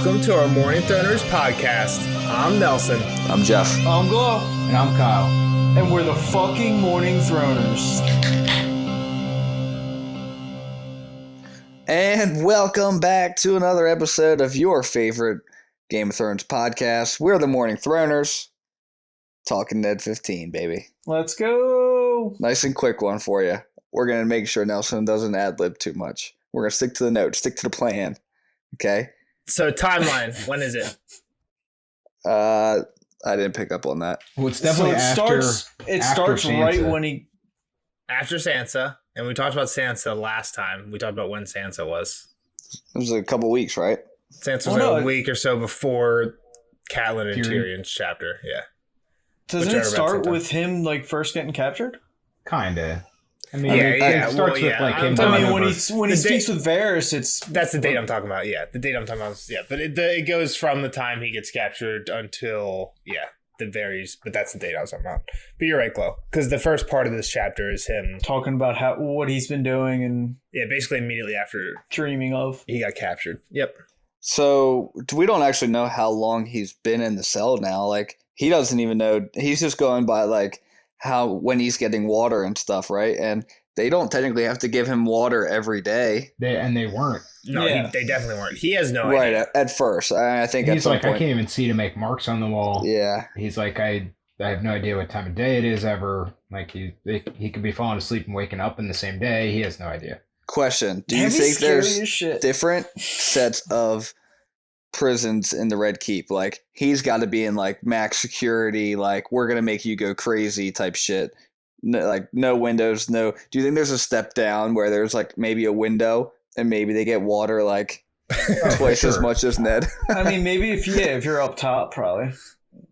welcome to our Morning Throners podcast. I'm Nelson. I'm Jeff. I'm Glow. And I'm Kyle. And we're the fucking Morning Throners. And welcome back to another episode of your favorite Game of Thrones podcast. We're the Morning Throners. Talking Ned 15, baby. Let's go. Nice and quick one for you. We're going to make sure Nelson doesn't ad-lib too much. We're going to stick to the notes, stick to the plan. Okay? So timeline, when is it? I didn't pick up on that. Well, it's definitely it starts Sansa. right when he... After Sansa, and we talked about Sansa last time. We talked about when Sansa was. It was a couple weeks, right? Sansa was a week or so before Catelyn and Tyrion's chapter, yeah. Doesn't it start with him like first getting captured? Kinda. I mean, it starts with like him. I mean, when he speaks with Varys, that's the date I'm talking about. Yeah, the date I'm talking about. But it goes from the time he gets captured until but that's the date I was talking about. But you're right, Chloe, because the first part of this chapter is him talking about what he's been doing and basically immediately after dreaming of he got captured. Yep. So we don't actually know how long he's been in the cell now. Like he doesn't even know. He's just going by like when he's getting water and stuff, right? And they don't technically have to give him water every day. They weren't. No, they definitely weren't. He has no idea. Right, at first. I think he's at some like, point, I can't even see to make marks on the wall. Yeah. He's like, I have no idea what time of day it is ever. Like he could be falling asleep and waking up in the same day. He has no idea. Question. Do you think there's different sets of prisons in the Red Keep? Like he's got to be in like max security, like we're gonna make you go crazy type shit. No, like no windows, no. Do you think there's a step down where there's like maybe a window and maybe they get water like twice as much as Ned? I mean, maybe if you're up top, probably.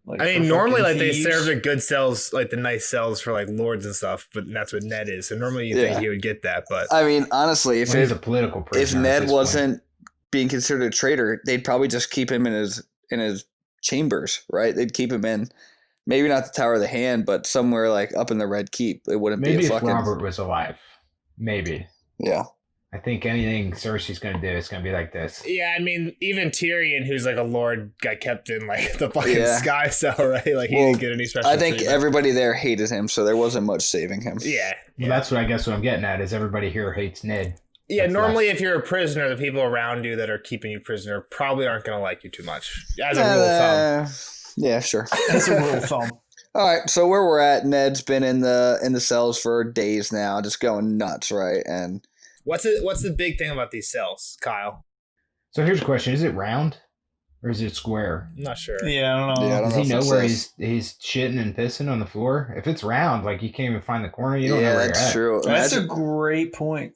Like, I mean, normally like they serve the good cells, like the nice cells for like lords and stuff, but that's what Ned is. So normally you think he would get that, but I mean, honestly, if he's a political prisoner, if Ned wasn't being considered a traitor, they'd probably just keep him in his chambers, right? They'd keep him in maybe not the Tower of the Hand, but somewhere like up in the Red Keep. It wouldn't be a fucking... Maybe if Robert was alive. Maybe. Yeah. I think anything Cersei's going to do is going to be like this. Yeah, I mean, even Tyrion, who's like a lord, got kept in like the fucking sky cell, right? Like he didn't get any special treatment. Everybody there hated him, so there wasn't much saving him. Yeah. Well, that's what I'm getting at, is everybody here hates Ned. Yeah, that's normally if you're a prisoner, the people around you that are keeping you prisoner probably aren't going to like you too much. As a rule of thumb. Yeah, sure. As a rule of thumb. All right, so where we're at, Ned's been in the cells for days now, just going nuts, right? And what's the big thing about these cells, Kyle? So here's a question: is it round or is it square? I'm not sure. Yeah, I don't know. Yeah, Does he know where he's shitting and pissing on the floor? If it's round, like you can't even find the corner. You don't know where that's you're at. true. That's a great point.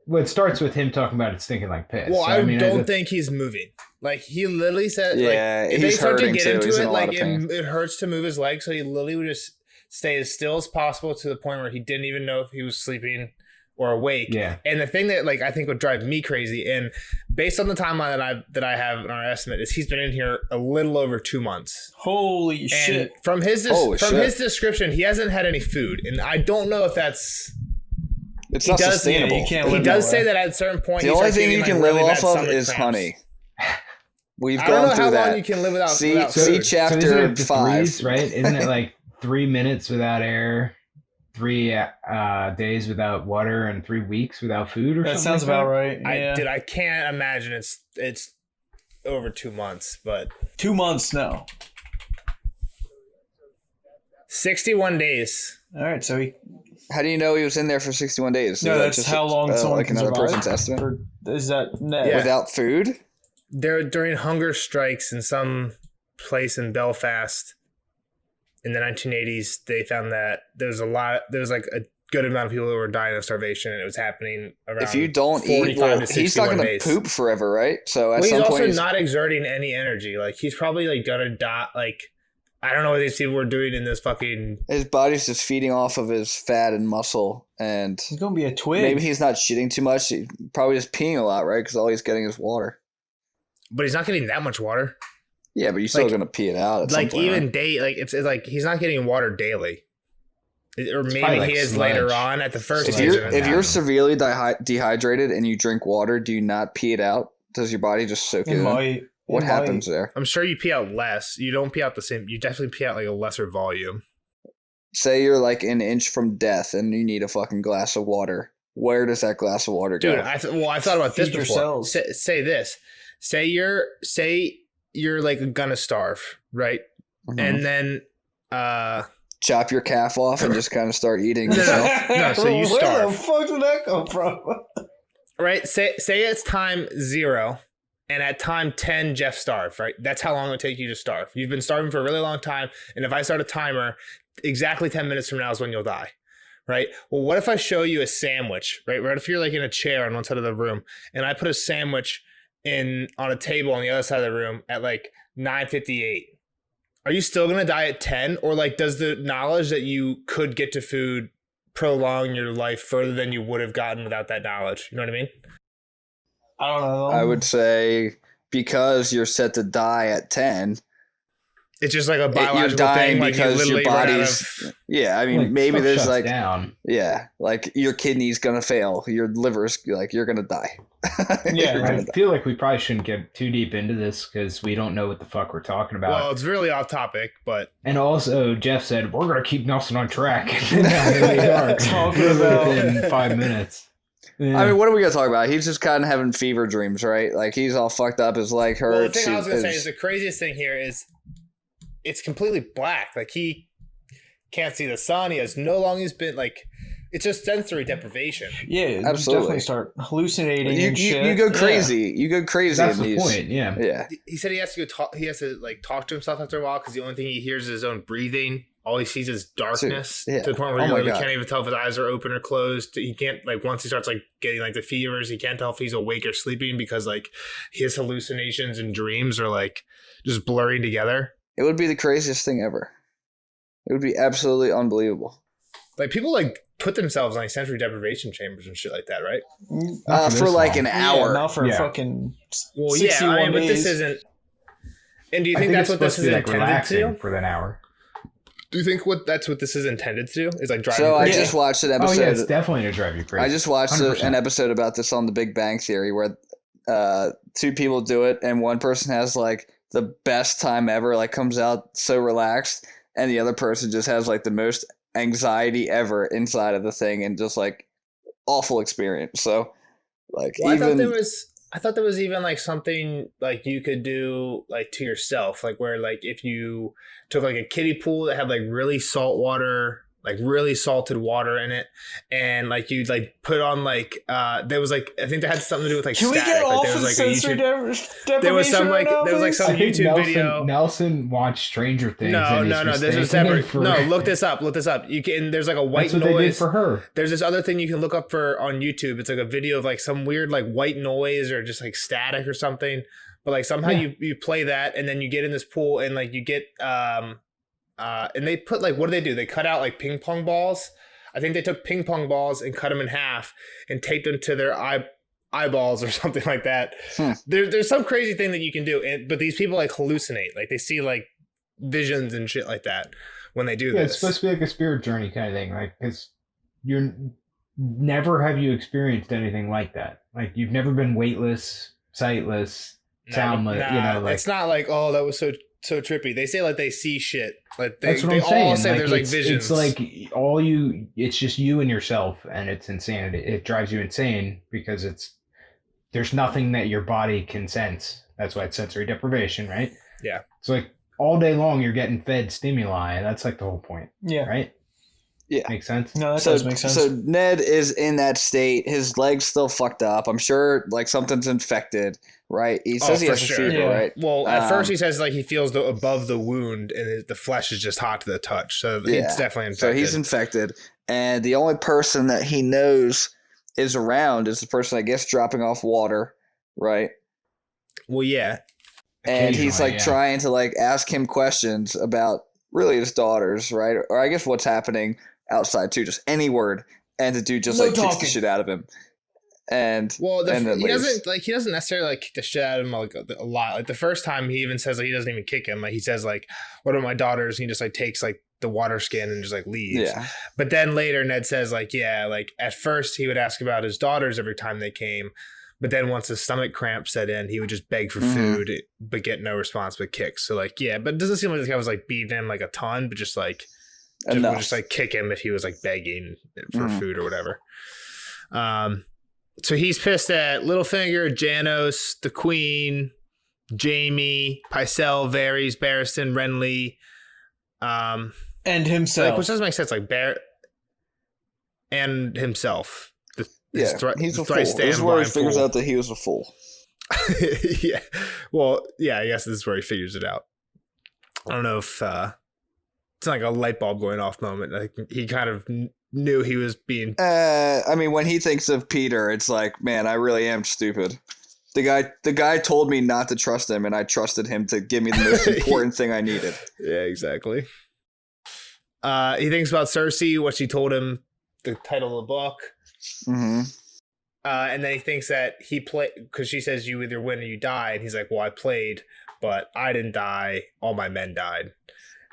Well, it starts with him talking about it stinking like piss. Well, so, I don't think he's moving. Like he literally said, like if they start to get into it, like it hurts to move his legs, so he literally would just stay as still as possible to the point where he didn't even know if he was sleeping or awake. Yeah. And the thing that like I think would drive me crazy, and based on the timeline that I have in our estimate, is he's been in here a little over 2 months. Holy shit! From his description, he hasn't had any food, and I don't know if that's. It's not sustainable. He does say that at a certain point. The only thing you can live off of is honey. We've gone through that. How long you can live without food. See chapter 5, right? Isn't it like 3 minutes without air, 3 days without water, and 3 weeks without food? Or that something sounds like about right. Yeah. I can't imagine it's over 2 months, but 2 months now. 61 days. All right, so he. How do you know he was in there for 61 days? No, that's just how long someone like can another survive? person's estimate. Or is that net? Yeah. Without food? They're during hunger strikes in some place in Belfast in the 1980s. They found that there was like a good amount of people who were dying of starvation, and it was happening around. If you don't eat, he's not going to poop forever, right? So at he's some also point, not exerting any energy. Like he's probably like gonna die. Like I don't know what these people were doing in this fucking. His body's just feeding off of his fat and muscle, and he's gonna be a twig. Maybe he's not shitting too much. He's probably just peeing a lot, right? Because all he's getting is water. But he's not getting that much water. Yeah, but you're still gonna pee it out. At some point, even right? like it's like he's not getting water daily. Or maybe he is later on at the first. If you're severely dehydrated and you drink water, do you not pee it out? Does your body just soak it in? Might. What happens there? I'm sure you pee out less. You don't pee out the same. You definitely pee out like a lesser volume. Say you're like an inch from death and you need a fucking glass of water. Where does that glass of water go? Dude, I thought about this before. Say this. Say you're like gonna starve, right? Mm-hmm. And then chop your calf off and just kind of start eating yourself. No, so you starve. Where the fuck did that come from? Right? Say it's time 0, and at time 10, Jeff starved, right? That's how long it would take you to starve. You've been starving for a really long time, and if I start a timer, exactly 10 minutes from now is when you'll die, right? Well, what if I show you a sandwich, right? What if you're like in a chair on one side of the room, and I put a sandwich on a table on the other side of the room at like 9:58? Are you still going to die at 10? Or like, does the knowledge that you could get to food prolong your life further than you would have gotten without that knowledge? You know what I mean? I don't know. I would say because you're set to die at 10. It's just like a biological thing. Like because your body's. Yeah, I mean, like, maybe there's like. Down. Yeah, like your kidney's going to fail. Your liver's like, you're going to die. Yeah, I feel like we probably shouldn't get too deep into this because we don't know what the fuck we're talking about. Well, it's really off topic, but. And also, Jeff said, we're going to keep Nelson on track. Now here we are talking about in 5 minutes. Yeah. I mean, what are we going to talk about? He's just kind of having fever dreams, right? Like, he's all fucked up. His leg hurts. Well, the thing I was going to say is the craziest thing here is it's completely black. Like, he can't see the sun. He has no long. He's been, like, it's just sensory deprivation. Yeah, absolutely. Definitely start hallucinating and shit. You go crazy. Yeah. You go crazy. That's the point, yeah. Yeah. He said he has to go talk. He has to, like, talk to himself after a while because the only thing he hears is his own breathing. All he sees is darkness to the point where he can't even tell if his eyes are open or closed. He can't, like, once he starts, like, getting, like, the fevers, he can't tell if he's awake or sleeping because, like, his hallucinations and dreams are, like, just blurring together. It would be the craziest thing ever. It would be absolutely unbelievable. Like, people, like, put themselves in, like, sensory deprivation chambers and shit like that, right? For like an hour. Not for fucking 61 I mean, but days. this isn't... And do you think that's what this is intended to do? For an hour. Do you think that's what this is intended to do? Is like driving you crazy? I just watched an episode. Oh yeah, it's definitely to drive you crazy. I just watched an episode about this on The Big Bang Theory where 2 people do it and one person has like the best time ever, like comes out so relaxed, and the other person just has like the most anxiety ever inside of the thing and just like awful experience. So like I thought there was even like something like you could do like to yourself, like where like if you took like a kiddie pool that had like really salt water, like really salted water in it, and like you'd like put on like there was like I think that had something to do with like can static. We get like, off there was like sensory deprivation there was some like right now, there was like some YouTube video. Nelson watched Stranger Things. No, this is separate. No, look this up. You can. There's like a white That's what noise they did for her. There's this other thing you can look up for on YouTube. It's like a video of like some weird like white noise or just like static or something. But like somehow you play that and then you get in this pool and like you get and they put like, what do? They cut out like ping pong balls. I think they took ping pong balls and cut them in half and taped them to their eyeballs or something like that. There's some crazy thing that you can do, but these people like hallucinate, like they see like visions and shit like that when they do this. It's supposed to be like a spirit journey kind of thing, like because you're never have you experienced anything like that. Like you've never been weightless, sightless, soundless. You know, like it's not like that was so trippy. They say like they see shit. Like that's what they I'm saying. All say like, there's like visions. It's like it's just you and yourself, and it's insanity. It drives you insane because there's nothing that your body can sense. That's why it's sensory deprivation, right? Yeah. It's like all day long you're getting fed stimuli. That's like the whole point. Yeah. Right? Yeah. Makes sense? No, that does make sense. So Ned is in that state. His leg's still fucked up. I'm sure like something's infected, right? He says he has a fever, right? Well, at first he says like he feels above the wound and the flesh is just hot to the touch. So he's definitely infected. So he's infected. And the only person that he knows is around is the person, I guess, dropping off water, right? Well, yeah. And he's like trying to like ask him questions about really his daughters, right? Or I guess what's happening outside too, just any word, and the dude just like kicks the shit out of him. And he doesn't necessarily like kick the shit out of him like a lot. Like the first time he even says like he doesn't even kick him. Like he says like, "What are my daughters?" And he just like takes like the water skin and just like leaves. Yeah. But then later Ned says like, yeah, like at first he would ask about his daughters every time they came, But then once his stomach cramp set in, he would just beg for food, but get no response but kicks. So like, yeah, but it doesn't seem like this guy was like beating him like a ton, but just like would just like kick him if he was like begging for food or whatever. So he's pissed at Littlefinger, Janos, the Queen, Jaime, Pycelle, Varys, Barristan, Renly, and himself. Like, which doesn't make sense. Like and himself. He's a fool. This is where he figures out that he was a fool. Yeah. Well, yeah, I guess this is where he figures it out. I don't know if it's like a light bulb going off moment. Like he kind of knew he was being. I mean, when he thinks of Peter, it's like, man, I really am stupid. The guy told me not to trust him, and I trusted him to give me the most important thing I needed. Yeah, exactly. He thinks about Cersei, what she told him, the title of the book. And then he thinks that he played because she says you either win or you die, and he's like, well, I played, but I didn't die. All my men died.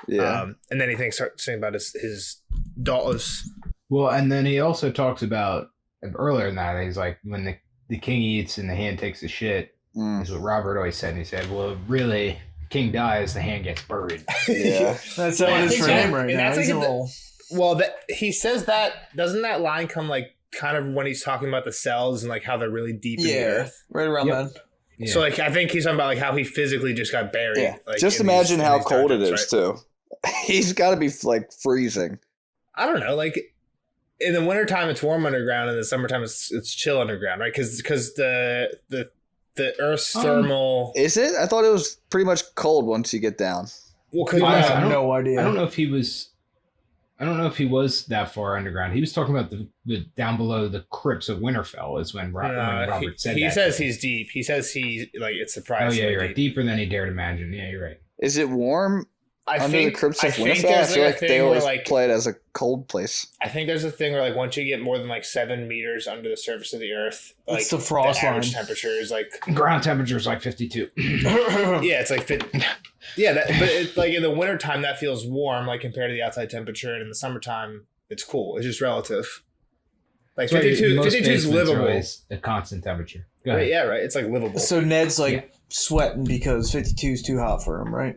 Yeah. And then he thinks something about his daughters. Well, and then he also talks about earlier in that, he's like, when the king eats and the hand takes a shit, is what Robert always said. And he said, well, really, the king dies, the hand gets buried. Yeah. That's how it is for him right now. He says that, doesn't that line come like kind of when he's talking about the cells and like how they're really deep in the earth? Right around then. Yeah. So like I think he's talking about like how he physically just got buried. Yeah. Like, just imagine how cold it is, right? too. He's got to be like freezing. I don't know. Like in the wintertime it's warm underground, and in the summertime it's chill underground, right? Because the Earth's thermal. Is it? I thought it was pretty much cold once you get down. Well, I have no idea. I don't know if he was that far underground. He was talking about the down below the crypts of Winterfell is when Robert said he that. He says he's deep. He says it's surprising. Oh yeah, you're right. Deeper than he dared imagine. Yeah, you're right. Is it warm under the crypts of Winterfell? I feel like they always play it as a cold place. I think there's a thing where like once you get more than like 7 meters under the surface of the earth, like it's the frost line. Average temperature is like ground temperature is like 52. Yeah, it's like 50. Yeah, but it's like in the wintertime that feels warm, like compared to the outside temperature, and in the summertime it's cool. It's just relative. Like 52 is livable. A constant temperature. Right, yeah, right. It's like livable. So Ned's like sweating because 52 is too hot for him, right?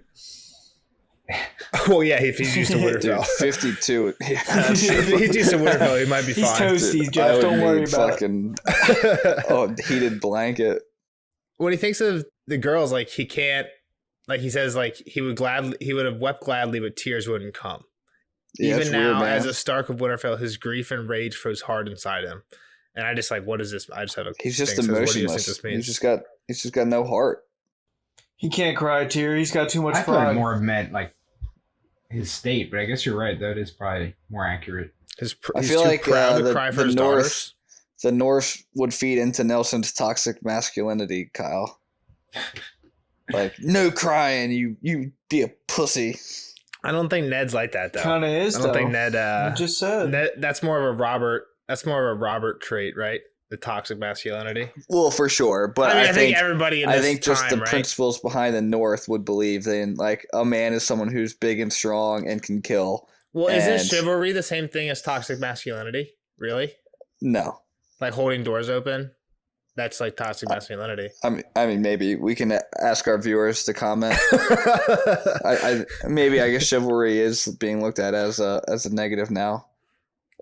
Well, yeah, if he's used to Winterfell. Dude, 52. Yeah, if he's used to Winterfell, he might be he's fine. He's toasty, Jeff. Don't worry about it. Heated blanket. When he thinks of the girls, like he can't. Like he says, like he would have wept gladly, but tears wouldn't come. Yeah, even now, weird, as a Stark of Winterfell, his grief and rage froze hard inside him. And I just like, what is this? I just have a. He's just emotionless. He's just got no heart. He can't cry a tear. He's got too much pride. I thought more meant like his state, but I guess you're right. That is probably more accurate. I feel like the North would feed into Nelson's toxic masculinity, Kyle. Like, no crying, you be a pussy. I don't think Ned's like that though. Kind of is. I don't think Ned. You just said Ned, that's more of a Robert. That's more of a Robert trait, right? The toxic masculinity. Well, for sure, but I think everybody. In this just the right? principles behind the North would believe that like a man is someone who's big and strong and can kill. Well, isn't chivalry the same thing as toxic masculinity? Really? No. Like holding doors open. That's like toxic masculinity. I mean, maybe we can ask our viewers to comment. I guess chivalry is being looked at as a negative now.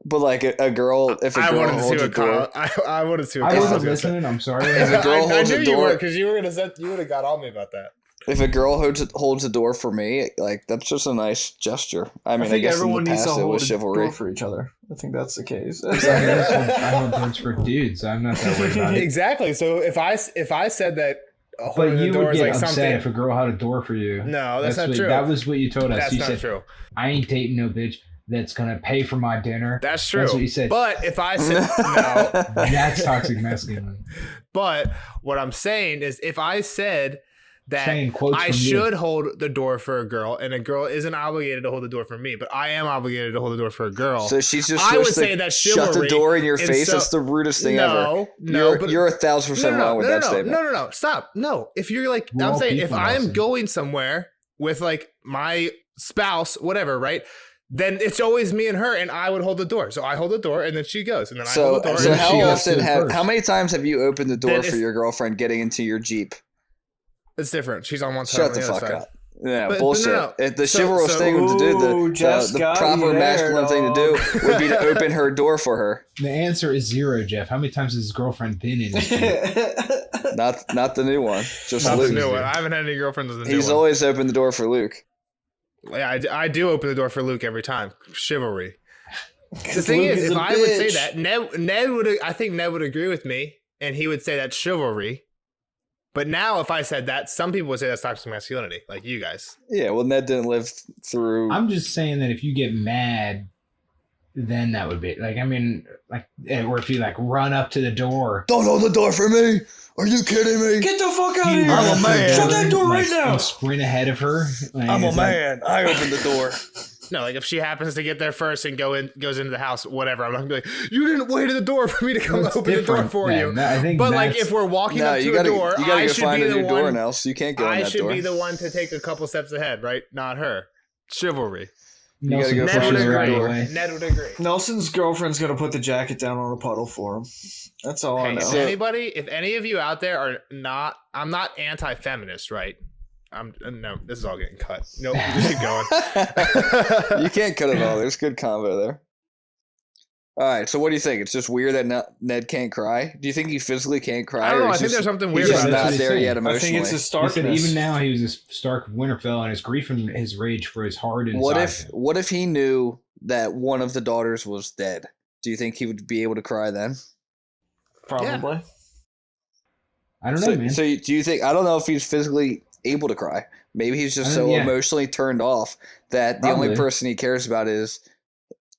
But like I wanted to see what Kyle. I wanted to see. I wasn't listening. I'm sorry. If a girl holds a door, because you would have got on me about that. If a girl holds a door for me, like that's just a nice gesture. I mean, I guess everyone in the past it was chivalry. Door for each other. I think that's the case. I hold doors for dudes. I'm not that worried about it. Exactly. So if I said that, but you would get like upset something, if a girl had a door for you. No, that's not true. That was what you told us. That's you not said, true. I ain't dating no bitch that's gonna pay for my dinner. That's true. That's what you said. But if I said no, that's toxic masculinity. But what I'm saying is, if I said that I should hold the door for a girl, and a girl isn't obligated to hold the door for me, but I am obligated to hold the door for a girl. So she's just I would say that shut the door in your face. That's the rudest thing ever. You're 1,000% wrong with that statement. No. Stop. No. If you're like, I'm saying, if I am going somewhere with like my spouse, whatever, right? then it's always me and her, and I would hold the door. So I hold the door, and then she goes, and then I hold the door. So and how many times have you opened the door for your girlfriend getting into your Jeep? It's different. She's on one side. Shut the fuck up. Yeah, bullshit. No. The chivalrous thing to do, the proper masculine thing to do would be to open her door for her. The answer is 0, Jeff. How many times has his girlfriend been in his Jeep? Not the new one. Just not Luke. The new one. I haven't had any girlfriends with the new He's one. always opened the door for Luke. Yeah, I do open the door for Luke every time. Chivalry. The thing is, if I would say that, Ned would. I think Ned would agree with me, and he would say that's chivalry. But now, if I said that, some people would say that's toxic masculinity, like you guys. Yeah, well, Ned didn't live through. I'm just saying that if you get mad, then that would be like. I mean, like, or if you like run up to the door. Don't hold the door for me. Are you kidding me? Get the fuck out of here! I'm a man. Shut that door right now! And sprint ahead of her. Like, I'm a man. I opened the door. No, like if she happens to get there first and goes into the house, whatever, I'm not gonna be like, you didn't wait at the door for me to come open the door for you. But like if we're walking up to a door, I should be the one. Now, so you can't go in that door. I should be the one to take a couple steps ahead, right? Not her. Chivalry. You gotta go Ned would agree. Ned would agree. Nelson's girlfriend's gonna put the jacket down on a puddle for him. That's all I know. If any of you out there are not, I'm not anti-feminist, right? No, this is all getting cut. Nope, just keep going. You can't cut it all. There's good combo there. All right, so what do you think? It's just weird that Ned can't cry? Do you think he physically can't cry? I don't know. I think there's something weird about it. He's not there yet emotionally. I think it's his starkness. He said even now he was a Stark of Winterfell, and his grief and his rage for his heart inside. What if he knew that one of the daughters was dead? Do you think he would be able to cry then? Probably. Yeah. I don't know, man. So do you think? I don't know if he's physically able to cry. Maybe he's just so emotionally turned off that the only person he cares about is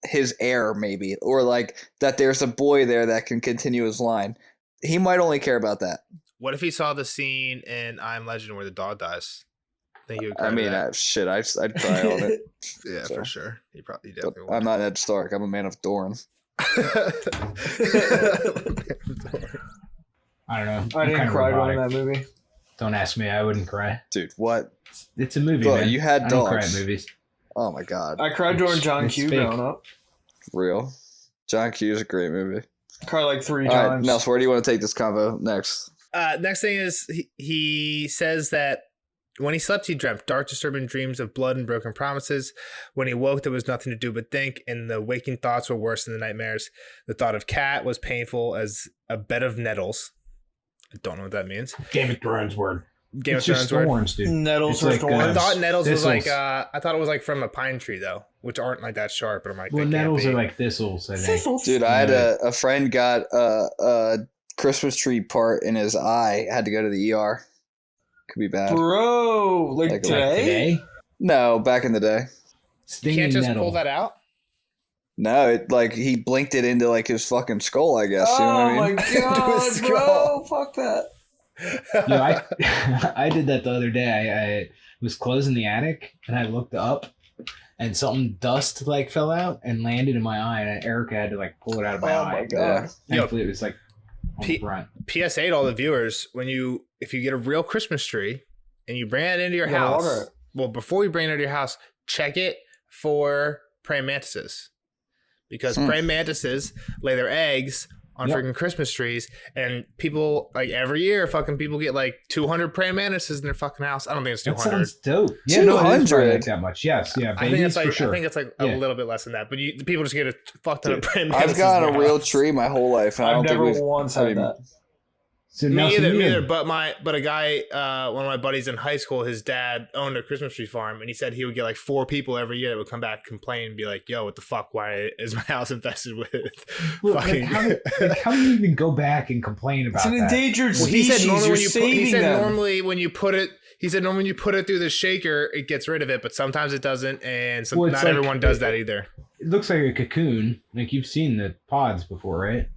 his heir, maybe, or like that there's a boy there that can continue his line. He might only care about that. What if he saw the scene in I Am Legend where the dog dies? Think he would cry. I mean, I'd cry on it. Yeah, so. For sure. He definitely would. I'm not Ned Stark. I'm a man of Doran. I don't know. I didn't cry during that movie. Don't ask me. I wouldn't cry. Dude, what? It's a movie, Bro, man. you had dogs. I don't cry at movies. Oh my god. I cried during John Q growing up. Real. John Q is a great movie. I cried like 3 times. Right, Nels, where do you want to take this convo next? Next thing is he says that when he slept, he dreamt dark, disturbing dreams of blood and broken promises. When he woke, there was nothing to do but think, and the waking thoughts were worse than the nightmares. The thought of Cat was painful as a bed of nettles. I don't know what that means. Game of Thrones word. Game of Thrones thorns, dude. Nettles or thorns. I thought nettles was like I thought it was like from a pine tree though, which aren't like that sharp. But I'm like, well, nettles are like thistles. I think. Thistles. Dude, I had a friend got a Christmas tree part in his eye. Had to go to the ER. Could be bad, bro. Like today? No, back in the day. You can't just pull that out. No, it like he blinked it into like his fucking skull. I guess. Oh, you know what I mean? My god, bro! Fuck that. I did that the other day. I was closing the attic and I looked up and something dust like fell out and landed in my eye, and Erica had to like pull it out of my eye. Oh my god! Thankfully, it was like on the front. PSA to all the viewers: if you get a real Christmas tree and you bring it into your house, well, before you bring it into your house, check it for praying mantises, because praying mantises lay their eggs on freaking Christmas trees, and people like every year fucking people get like 200 praying mantises in their fucking house. I don't think it's 200. That sounds dope. Yeah, 200 like that much. Yes, yeah. I think it's like for sure. I think it's like a little bit less than that. But the people just get a fuck ton of praying mantises. I've got a real tree my whole life. And I've never once had that. So me either. But a guy, one of my buddies in high school, his dad owned a Christmas tree farm, and he said he would get like 4 people every year that would come back and complain and be like, "Yo, what the fuck? Why is my house infested with?" Fucking... how do you even go back and complain about that? It's an endangered species. He said normally when you put it through the shaker, it gets rid of it, but sometimes it doesn't, and not everyone does that either. It looks like a cocoon. Like you've seen the pods before, right?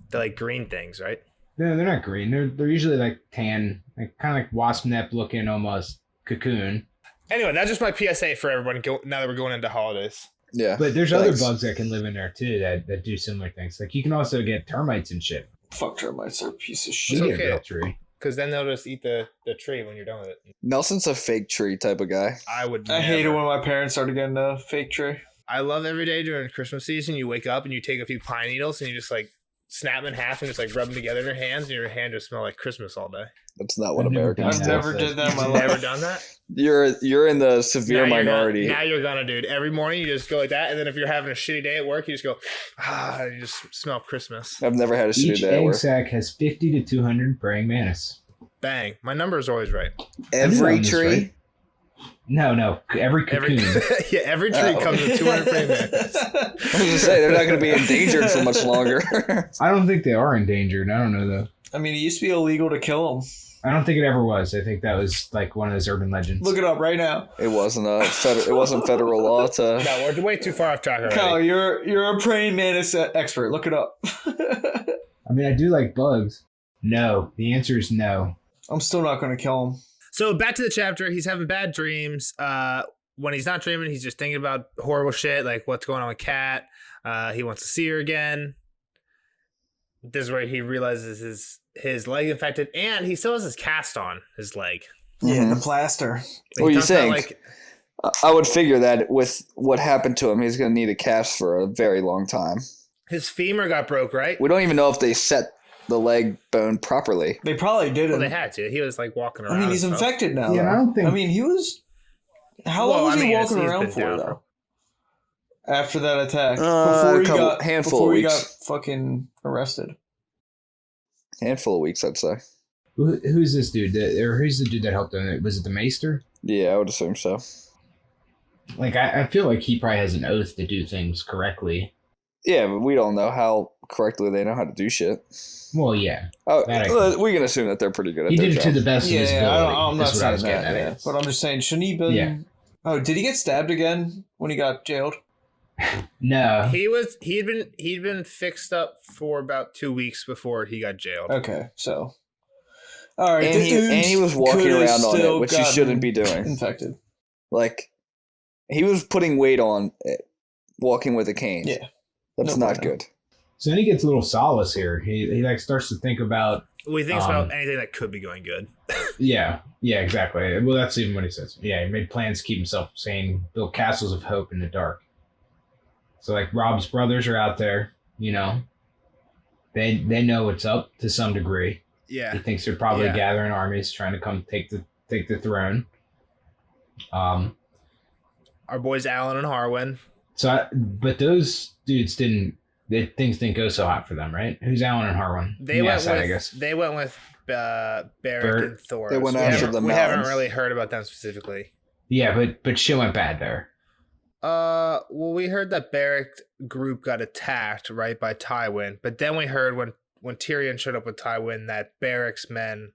They're like green things, right? No, they're not green. They're usually like tan, like kind of like wasp nest looking almost cocoon. Anyway, that's just my PSA for everyone now that we're going into holidays. Yeah. But there's other bugs that can live in there too that do similar things. Like you can also get termites and shit. Fuck, termites are a piece of shit. It's okay. A real tree. Because then they'll just eat the tree when you're done with it. Nelson's a fake tree type of guy. I hate it when my parents started getting a fake tree. I love every day during Christmas season. You wake up and you take a few pine needles and you just like snap them in half and just like rub them together in your hands, and your hand just smell like Christmas all day. That's not what Americans do. I've never did that in my life. Never done that? You're in the severe minority. Now you're gonna, dude. Every morning you just go like that, and then if you're having a shitty day at work, you just go, and you just smell Christmas. I've never had a shitty day at work. Each egg sac has 50 to 200 praying mantis. Bang. My number is always right. Every tree? Right? No. Every cocoon. Every tree comes with 200 praying mantis. I was going to say, they're not going to be endangered for much longer. I don't think they are endangered. I don't know, though. I mean, it used to be illegal to kill them. I don't think it ever was. I think that was like one of those urban legends. Look it up right now. It wasn't federal law to... No, we're way too far off track already. Kyle, you're a praying mantis expert. Look it up. I mean, I do like bugs. No. The answer is no. I'm still not going to kill him. So back to the chapter. He's having bad dreams. When he's not dreaming, he's just thinking about horrible shit, like what's going on with Kat. He wants to see her again. This is where he realizes his leg infected, and he still has his cast on his leg. Yeah, the plaster. What are you saying? I would figure that with what happened to him, he's going to need a cast for a very long time. His femur got broke, right? We don't even know if they set the leg bone properly. They probably didn't. Well, they had to. He was like walking around. I mean, he's infected now. Yeah, I don't think. I mean, he was. How long was he walking around for, though? After that attack, before he got fucking arrested. Handful of weeks, I'd say. Who's this dude? Who's the dude that helped him? Was it the Maester? Yeah, I would assume so. Like, I feel like he probably has an oath to do things correctly. Yeah, but we don't know how correctly they know how to do shit. Well, yeah. We can assume that they're pretty good at their job. He did it to the best of his ability. I'm not saying that, but I'm just saying, shouldn't he been... Yeah. Oh, did he get stabbed again when he got jailed? No. He'd been fixed up for about 2 weeks before he got jailed. Okay, so... All right, and he was walking around on it, which he shouldn't be doing. Infected. Like, he was putting weight on it, walking with a cane. Yeah. That's not good. So then he gets a little solace here. He like starts to think about... Well, he thinks about anything that could be going good. Yeah, exactly. Well, that's even what he says. Yeah, he made plans to keep himself sane, build castles of hope in the dark. So, like, Rob's brothers are out there, you know. They know what's up to some degree. Yeah. He thinks they're probably gathering armies, trying to come take the throne. Our boys Alan and Harwin. But those dudes things didn't go so hot for them, right? Who's Alan and Harwin? They went with Barrick and Thor. They went after the mountains. We haven't really heard about them specifically. Yeah, but shit went bad there. Well, we heard that Barrick group got attacked, right, by Tywin. But then we heard when Tyrion showed up with Tywin that Barrick's men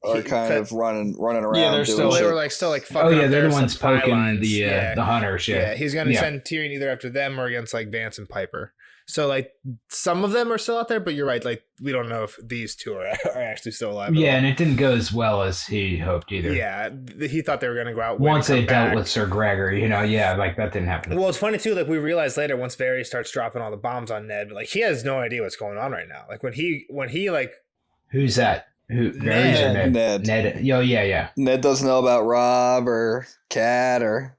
are kind of running around. Yeah, they're still fucking. Oh yeah, they're the ones poking the hunters. Yeah, he's gonna send Tyrion either after them or against like Vance and Piper. So like some of them are still out there, but you're right. Like we don't know if these two are actually still alive. Yeah, and it didn't go as well as he hoped either. Yeah, he thought they were gonna go out once they dealt with Sir Gregor. You know, like that didn't happen. Well, it's funny too. Like we realized later once Varys starts dropping all the bombs on Ned, like he has no idea what's going on right now. Like when he like who's that? Who? Ned. Ned. Yo, yeah. Ned doesn't know about Rob or Cat, or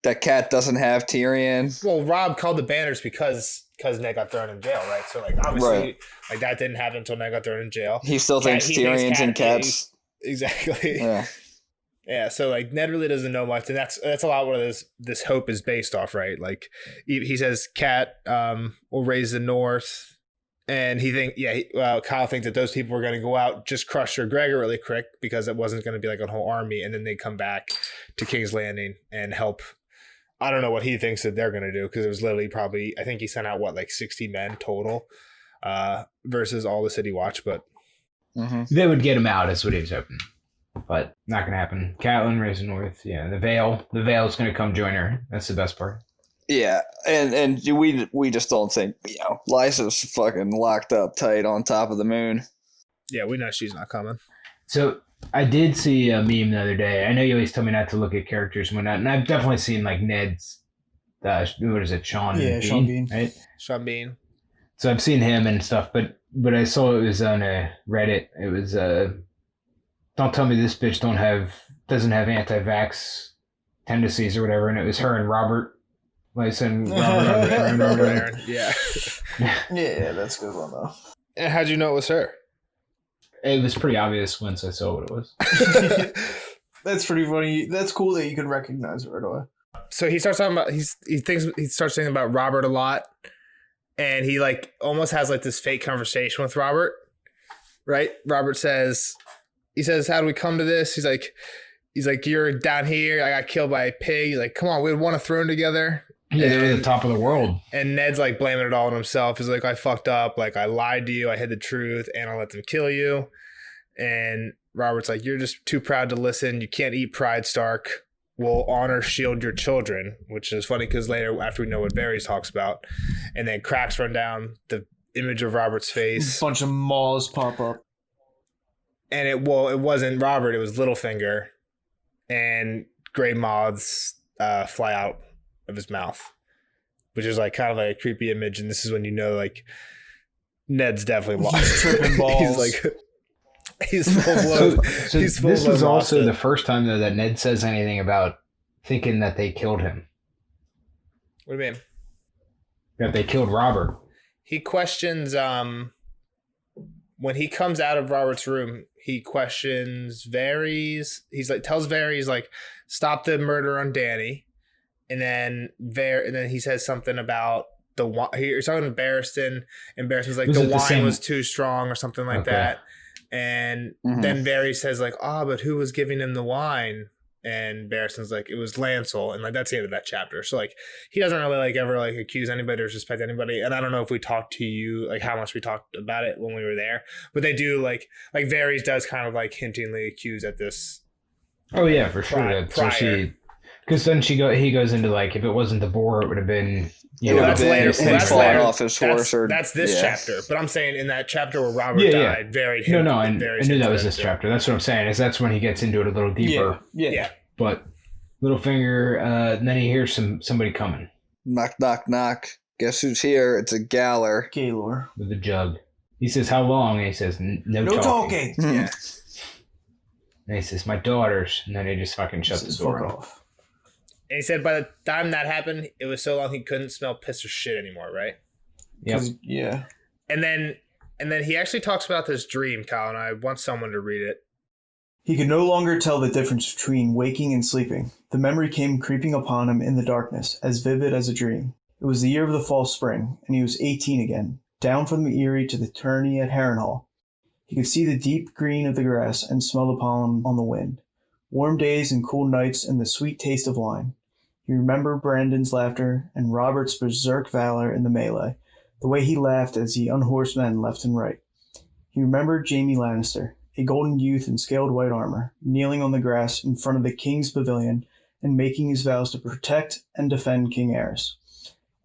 that Cat doesn't have Tyrion. Well, Rob called the banners because Ned got thrown in jail, right? So like obviously like that didn't happen until Ned got thrown in jail. He still thinks Tyrion's in Cat's. Exactly. Yeah. Yeah, so like Ned really doesn't know much, and that's a lot what this hope is based off, right? Like he says Cat will raise the North. And Kyle thinks that those people were going to go out, just crush Sir Gregor really quick because it wasn't going to be like a whole army. And then they come back to King's Landing and help. I don't know what he thinks that they're going to do because it was literally probably, I think he sent out 60 men total versus all the City Watch. But they would get him out is what he was hoping. But not going to happen. Catelyn raising North. Yeah, the Vale's going to come join her. That's the best part. Yeah, and we just don't think, Lysa's fucking locked up tight on top of the moon. Yeah, we know she's not coming. So I did see a meme the other day. I know you always tell me not to look at characters and whatnot, and I've definitely seen like Ned's, what is it, Sean Bean? Sean Bean. Right? Sean Bean. So I've seen him and stuff, but I saw it was on Reddit. It was, don't tell me this bitch doesn't have anti-vax tendencies or whatever, and it was her and Robert. Like saying Robert Aaron. Yeah. Yeah, that's a good one though. And how'd you know it was her? It was pretty obvious once I saw what it was. That's pretty funny. That's cool that you could recognize it right away. So he starts talking about he starts thinking about Robert a lot, and he like almost has like this fake conversation with Robert, right? Robert says, "How do we come to this?" He's like, "You're down here. I got killed by a pig." He's like, "Come on, we'd want a throne together." Yeah, they're at the top of the world. And Ned's like blaming it all on himself. He's like, "I fucked up. Like I lied to you. I hid the truth, and I let them kill you." And Robert's like, "You're just too proud to listen. You can't eat pride, Stark. We'll honor, shield your children," which is funny because later, after we know what Varys talks about, and then cracks run down, the image of Robert's face. A bunch of maws pop up. And it wasn't Robert, it was Littlefinger. And gray moths fly out of his mouth, which is like kind of like a creepy image. And this is when you know, like, Ned's definitely lost. Tripping balls. He's like... He's full blown. So this was also the first time though that Ned says anything about thinking that they killed him. What do you mean? That they killed Robert. He questions when he comes out of Robert's room, he questions Varys. He's like tells Varys like stop the murder on Dany. And then he says something about the wine. He's talking to Barristan, and Barristan's like the wine was too strong or something like that. And then Varys says like, but who was giving him the wine? And Barristan's like, it was Lancel. And like, that's the end of that chapter. So like, he doesn't really like ever like accuse anybody or suspect anybody. And I don't know if we talked to you, like how much we talked about it when we were there, but they do like Varys does kind of like hintingly accuse at this. Oh yeah, for sure. Because then he goes into like, if it wasn't the boar, it would have been, that's later. That's falling off his horse. That's this chapter. But I'm saying in that chapter where Robert died, very I knew that was this chapter. That's what I'm saying. Is that's when he gets into it a little deeper. Yeah. But Littlefinger, and then he hears somebody coming. Knock, knock, knock. Guess who's here? It's a Galler. Gaylor. With a jug. He says, how long? And he says, no talking. Yeah. And he says, my daughters. And then he just fucking shuts the door off. And he said by the time that happened, it was so long he couldn't smell piss or shit anymore, right? Yep. Yeah. And then he actually talks about this dream, Kyle, and I want someone to read it. He could no longer tell the difference between waking and sleeping. The memory came creeping upon him in the darkness, as vivid as a dream. It was the year of the fall spring, and he was 18 again, down from the Eyrie to the tourney at Harrenhal. He could see the deep green of the grass and smell the pollen on the wind. Warm days and cool nights and the sweet taste of wine. He remembered Brandon's laughter and Robert's berserk valor in the melee, the way he laughed as he unhorsed men left and right. He remembered Jaime Lannister, a golden youth in scaled white armor, kneeling on the grass in front of the king's pavilion and making his vows to protect and defend King Aerys.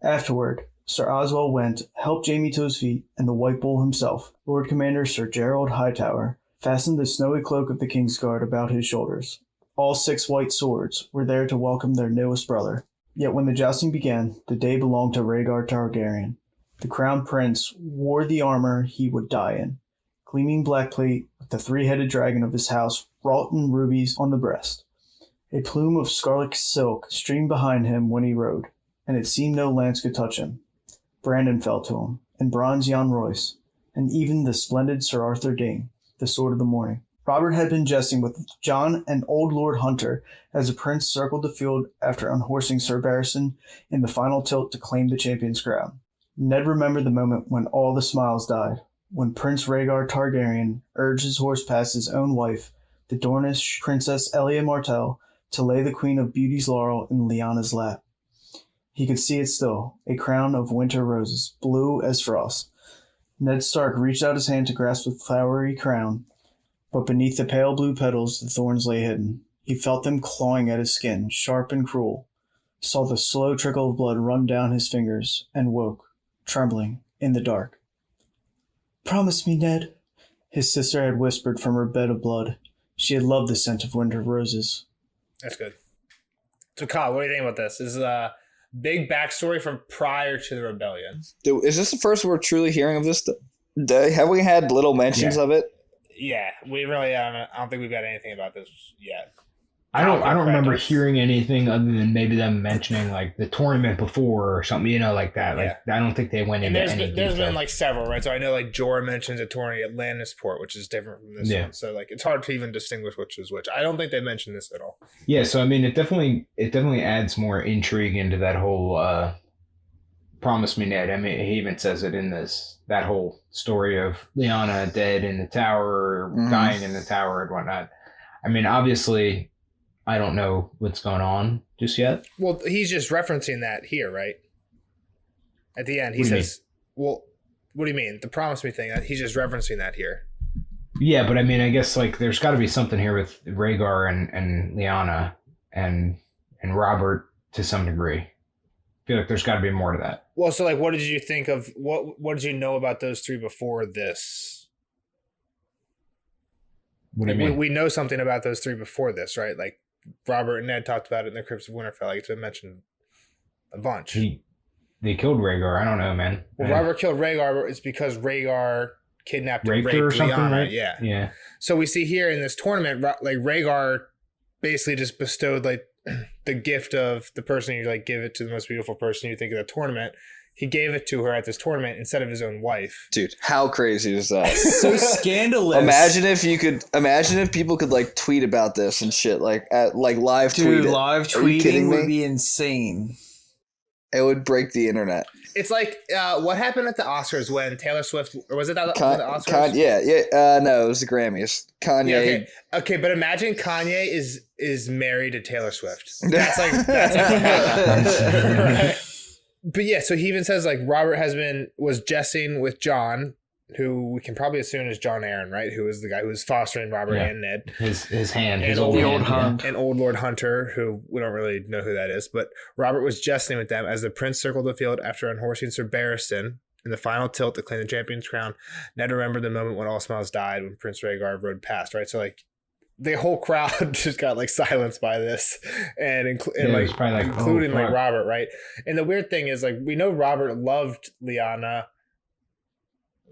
Afterward, Sir Oswell went, helped Jaime to his feet, and the White Bull himself, Lord Commander Sir Gerald Hightower, fastened the snowy cloak of the Kingsguard about his shoulders. All 6 white swords were there to welcome their newest brother. Yet when the jousting began, the day belonged to Rhaegar Targaryen. The crowned prince wore the armor he would die in, gleaming black plate with the 3-headed dragon of his house wrought in rubies on the breast. A plume of scarlet silk streamed behind him when he rode, and it seemed no lance could touch him. Brandon fell to him, and bronze Jan Royce, and even the splendid Sir Arthur Dayne, the Sword of the Morning. Robert had been jesting with John and old Lord Hunter as the prince circled the field after unhorsing Sir Barristan in the final tilt to claim the champion's crown. Ned remembered the moment when all the smiles died, when Prince Rhaegar Targaryen urged his horse past his own wife, the Dornish Princess Elia Martell, to lay the Queen of Beauty's laurel in Lyanna's lap. He could see it still, a crown of winter roses, blue as frost. Ned Stark reached out his hand to grasp the flowery crown, but beneath the pale blue petals the thorns lay hidden. He felt them clawing at his skin, sharp and cruel, saw the slow trickle of blood run down his fingers, and woke, trembling, in the dark. "Promise me, Ned," his sister had whispered from her bed of blood. She had loved the scent of winter roses. That's good. So, Kyle, what do you think about this? This is a big backstory from prior to the rebellion. Dude, is this the first we're truly hearing of this day? Have we had little mentions of it? Yeah, we really I don't think we've got anything about this yet. I don't remember hearing anything other than maybe them mentioning like the tournament before or something, like that. Like I don't think they went into any there's been like several, right? So I know like Jorah mentions a tournament at Lannisport, which is different from this one. So like it's hard to even distinguish which is which. I don't think they mentioned this at all. Yeah, so I mean it definitely adds more intrigue into that whole Promise Me Ned. I mean he even says it in that whole story of Lyanna dead in the tower or dying in the tower and whatnot. I mean obviously I don't know what's going on just yet. Well, he's just referencing that here, right? At the end, he says, well, what do you mean? The Promise Me thing, he's just referencing that here. Yeah, but I mean, I guess like there's got to be something here with Rhaegar and Lyanna and Robert to some degree. I feel like there's got to be more to that. Well, so like what did you think of, what did you know about those three before this? What do you mean? We know something about those three before this, right? Like, Robert and Ned talked about it in the Crypts of Winterfell. Like it's been mentioned a bunch. They killed Rhaegar. I don't know, man. Well, Robert killed Rhaegar. It's because Rhaegar kidnapped and raped her or something, Lyanna. right? Yeah. So we see here in this tournament, like Rhaegar basically just bestowed like the gift of the person you like give it to the most beautiful person you think of the tournament. He gave it to her at this tournament instead of his own wife. Dude, how crazy is that? So scandalous. Imagine if people could like tweet about this and shit, like live tweet. Dude, live tweeting would be insane. It would break the internet. It's like what happened at the Oscars when Taylor Swift, or was it the Oscars? No, it was the Grammys. Kanye. Yeah, okay, but imagine Kanye is married to Taylor Swift. That's right. But yeah, so he even says like Robert was jesting with John, who we can probably assume is John Arryn, right? Who is the guy who was fostering Robert and Ned. His hand, and old Lord Hunter, who we don't really know who that is. But Robert was jesting with them as the prince circled the field after unhorsing Sir Barristan in the final tilt to claim the champion's crown. Ned remembered the moment when all smiles died when Prince Rhaegar rode past, right? So like the whole crowd just got like silenced by this, including like Robert, right? And the weird thing is like we know Robert loved Lyanna.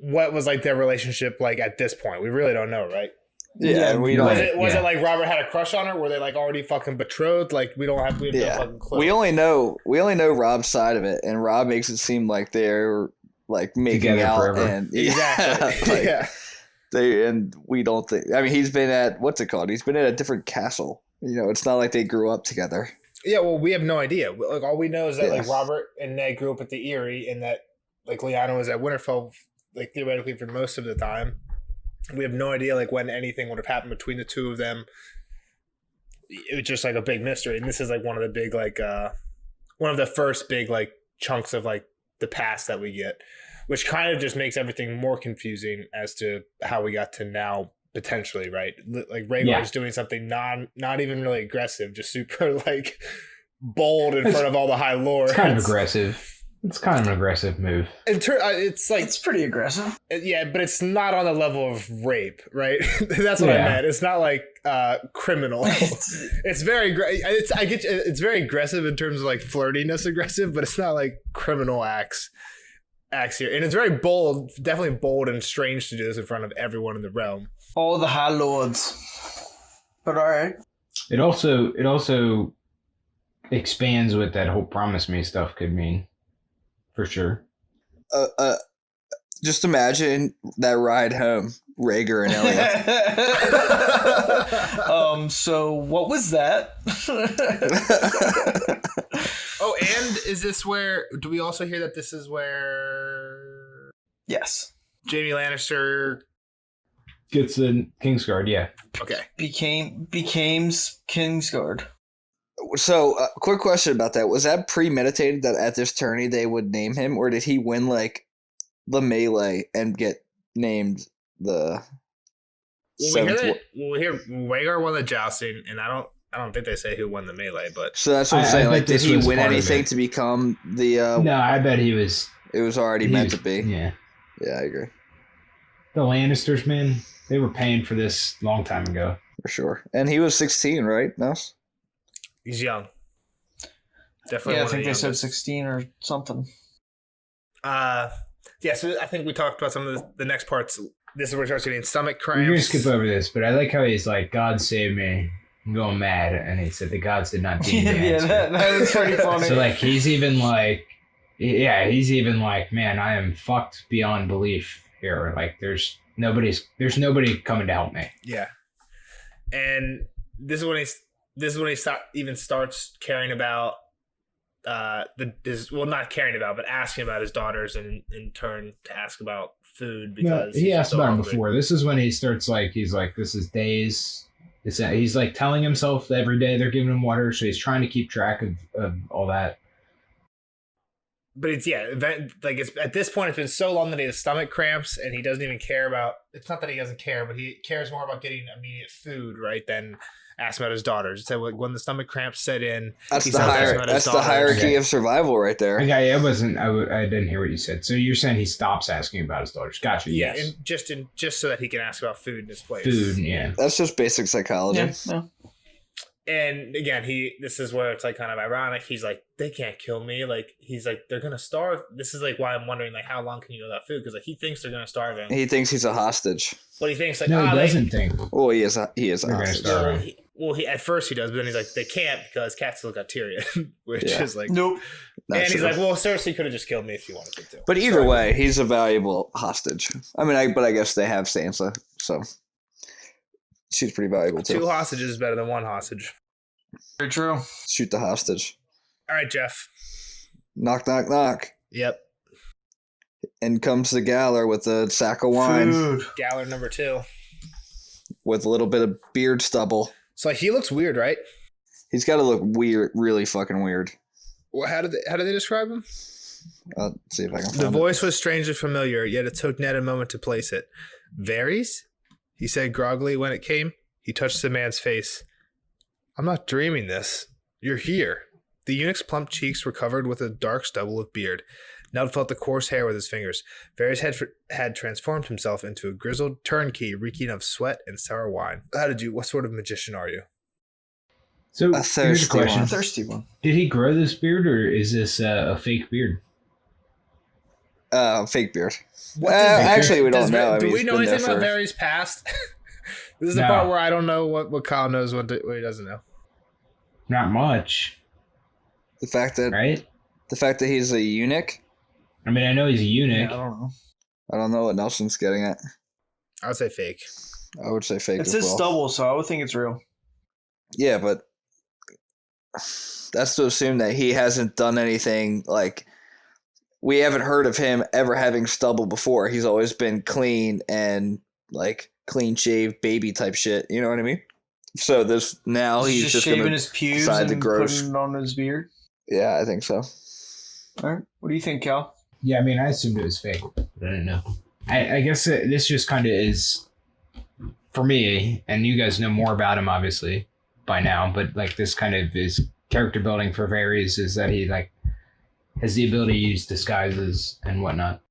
What was like their relationship like at this point? We really don't know, right? Yeah, we don't. Was it like Robert had a crush on her? Were they like already fucking betrothed? Like we have no fucking clue. We only know Rob's side of it, and Rob makes it seem like they're like making together out forever. And Exactly. And we don't think. I mean, he's been at what's it called? He's been at a different castle. It's not like they grew up together. Yeah, well, we have no idea. Like all we know is that like Robert and Ned grew up at the Eyrie, and that like Lyanna was at Winterfell, like theoretically for most of the time. We have no idea like when anything would have happened between the two of them. It was just like a big mystery, and this is like one of the big like one of the first big like chunks of like the past that we get, which kind of just makes everything more confusing as to how we got to now potentially, right? Like Rhaegar is doing something not even really aggressive, just super like bold in front of all the High Lords. It's kind of aggressive. It's kind of an aggressive move. It's like it's pretty aggressive. Yeah, but it's not on the level of rape, right? That's what I meant. It's not like criminal. It's very it's very aggressive in terms of like flirtiness aggressive, but it's not like criminal acts here. And it's very bold, definitely bold and strange to do this in front of everyone in the realm. All the High Lords. But all right. It also expands what that whole Promise Me stuff could mean. For sure. Just imagine that ride home, Rhaegar and Elia. So what was that? Oh, and is this where? Do we also hear that this is where? Yes. Jaime Lannister gets the Kingsguard. Yeah. Okay. Became Kingsguard. So, quick question about that. Was that premeditated that at this tourney they would name him, or did he win, like, the melee and get named the seventh? We hear Rhaegar won the jousting, and I don't think they say who won the melee, but... So that's what I'm saying. Like, did he win anything to become the... No, I bet he was... It was already meant to be. Yeah. Yeah, I agree. The Lannisters, man, they were paying for this long time ago. For sure. And he was 16, right? No? He's young. Definitely. Yeah, I think they said 16 or something. Yeah, so I think we talked about some of the next parts. This is where it starts getting stomach cramps. We're going to skip over this, but I like how he's like, God save me. I'm going mad. And he said the gods did not deem me. Yeah, that was pretty funny. So like he's even like, man, I am fucked beyond belief here. Like there's nobody coming to help me. Yeah, and this is when he starts caring about not caring about, but asking about his daughters, and in turn to ask about food because he asked about him before. This is when he starts he's like, this is days. He's like telling himself that every day they're giving him water, so he's trying to keep track of all that. But it's at this point it's been so long that he has stomach cramps and he doesn't even care about. It's not that he doesn't care, but he cares more about getting immediate food, right, than asking about his daughters. So when the stomach cramps set in, that's the hierarchy of survival right there. Okay, I didn't hear what you said. So you're saying he stops asking about his daughters? Gotcha. Yeah, yes. and just so that he can ask about food in his place. Food, yeah. That's just basic psychology. Yeah. And again, this is where it's like kind of ironic. He's like, they can't kill me. Like he's like, they're gonna starve. This is like why I'm wondering like how long can you go without food? Because like he thinks they're gonna starve him. He thinks he's a hostage. But he thinks like no, he doesn't think. Well, he is a hostage. At first he does, but then he's like, they can't because cats still got Tyrion, which is like nope. And he's like, well, Cersei could have just killed me if you wanted to. But either way, he's a valuable hostage. I mean, I guess they have Sansa, so she's pretty valuable too. 2 hostages is better than 1 hostage. Very true. Shoot the hostage. All right, Jeff. Knock, knock, knock. Yep. In comes the Galler with a sack of wine. Food. Galler number 2. With a little bit of beard stubble. So he looks weird, right? He's got to look weird, really fucking weird. Well, how did they describe him? I'll see if I can find The voice was strangely familiar, yet it took Ned a moment to place it. Varys? He said groggily when it came. He touched the man's face. I'm not dreaming this. You're here. The eunuch's plump cheeks were covered with a dark stubble of beard. Ned felt the coarse hair with his fingers. Varys had transformed himself into a grizzled turnkey reeking of sweat and sour wine. What sort of magician are you? So a thirsty one. Did he grow this beard or is this a fake beard? Fake beard. Actually, we don't know. Do we know anything about Varys' past? This is the part where I don't know what Kyle knows, what he doesn't know. Not much. The fact that he's a eunuch. I mean, I know he's a eunuch. Yeah, I don't know what Nelson's getting at. I would say fake. I would say fake. It's his stubble, so I would think it's real. Yeah, but that's to assume that he hasn't done anything like. We haven't heard of him ever having stubble before. He's always been clean and like clean shaved baby type shit. You know what I mean? So he's just shaving his pubes and putting it on his beard. Yeah, I think so. All right, what do you think, Cal? Yeah, I mean, I assumed it was fake, but I didn't know. I guess this just kind of is for me, and you guys know more about him obviously by now. But like this kind of is character building for Varys is that he like has the ability to use disguises and whatnot.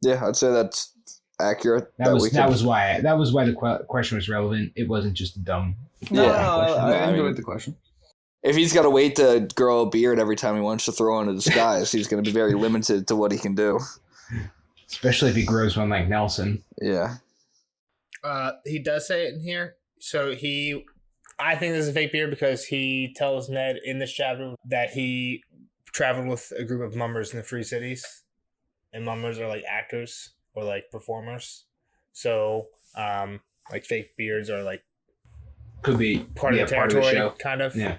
Yeah, I'd say that's accurate. That was why the question was relevant. It wasn't just a dumb. I enjoyed the question. If he's got to wait to grow a beard every time he wants to throw on a disguise, he's going to be very limited to what he can do. Especially if he grows one like Nelson. Yeah. He does say it in here. So I think this is a fake beard because he tells Ned in this chapter that he traveled with a group of mummers in the Free Cities. And mummers are like actors or like performers. So like fake beards are like could be part of the territory, part of the show. Kind of. Yeah.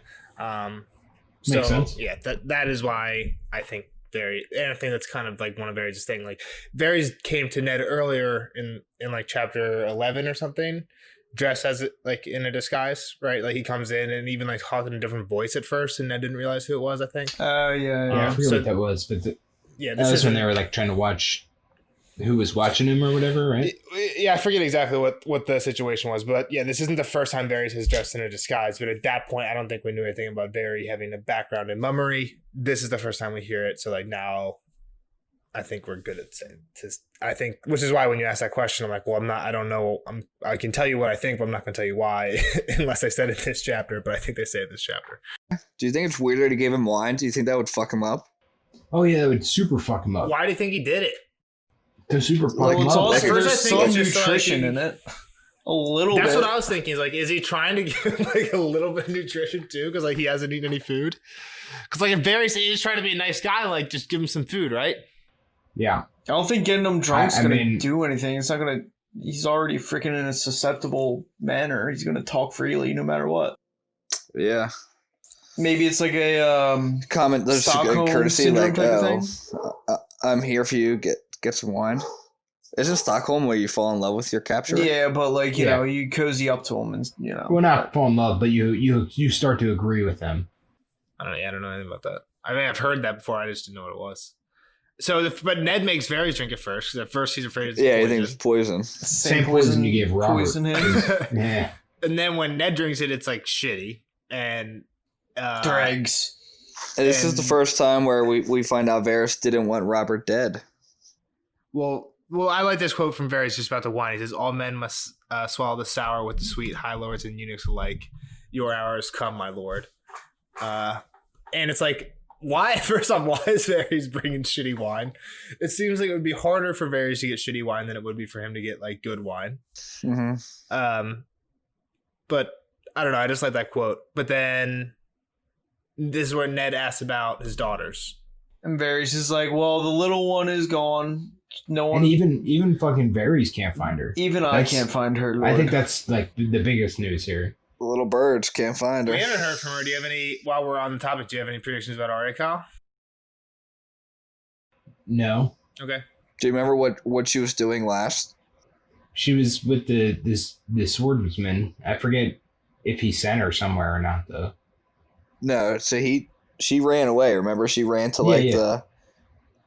Makes sense. Yeah, that is why I think and I think that's kind of like one of Varys' thing. Like Varys came to Ned earlier in like chapter 11 or something, dressed as like in a disguise, right? Like he comes in and even like talking in a different voice at first, and Ned didn't realize who it was. I think. Yeah. I forget what that was, but that was when they were like trying to watch who was watching him or whatever, right? Yeah, I forget exactly what the situation was, but yeah, this isn't the first time Varys has dressed in a disguise. But at that point, I don't think we knew anything about Varys having a background in mummery. This is the first time we hear it, so like now, I think we're good at saying. I think, which is why when you ask that question, I'm like, well, I don't know. I can tell you what I think, but I'm not going to tell you why, unless I said it this chapter. But I think they say it this chapter. Do you think it's weirder to give him wine? Do you think that would fuck him up? Oh yeah, that would super fuck him up. Why do you think he did it? To super fuck him It's up. also, First, I think some it's just nutrition in it. A little That's bit. what I was thinking. Is he trying to give like a little bit of nutrition too? Because he hasn't eaten any food. Because if Barry's he's trying to be a nice guy, just give him some food, right? Yeah. I don't think getting him drunk's going to do anything. It's not going to... He's already freaking in a susceptible manner. He's going to talk freely no matter what. Yeah. Maybe it's like a comment. There's a courtesy, I'm here for you. Get some wine. Isn't Stockholm where you fall in love with your capture? Yeah, but you know, you cozy up to him, and Well, not fall in love, but you start to agree with them. I don't know anything about that. I mean, I've heard that before. I just didn't know what it was. So, but Ned makes Varys drink it first, because at first he's afraid it's poison. He thinks it's poison. Same poison you gave Robert. Poison him. Yeah. And then when Ned drinks it, it's shitty and dregs. And this is the first time where we find out Varys didn't want Robert dead. Well, I like this quote from Varys just about the wine. He says, "All men must swallow the sour with the sweet, high lords and eunuchs alike. Your hour has come, my lord." And it's why? First off, why is Varys bringing shitty wine? It seems like it would be harder for Varys to get shitty wine than it would be for him to get good wine. Mm-hmm. But I don't know. I just like that quote. But then this is where Ned asks about his daughters, and Varys is like, "Well, the little one is gone. No one, and even fucking Varys can't find her. I can't find her. Lord. I think that's the biggest news here. The little birds can't find her. We haven't heard from her. Do you have any? While we're on the topic, do you have any predictions about Arya, Kyle? No. Okay. Do you remember what she was doing last? She was with the swordsman. I forget if he sent her somewhere or not, though. No, so she ran away. Remember, she ran to the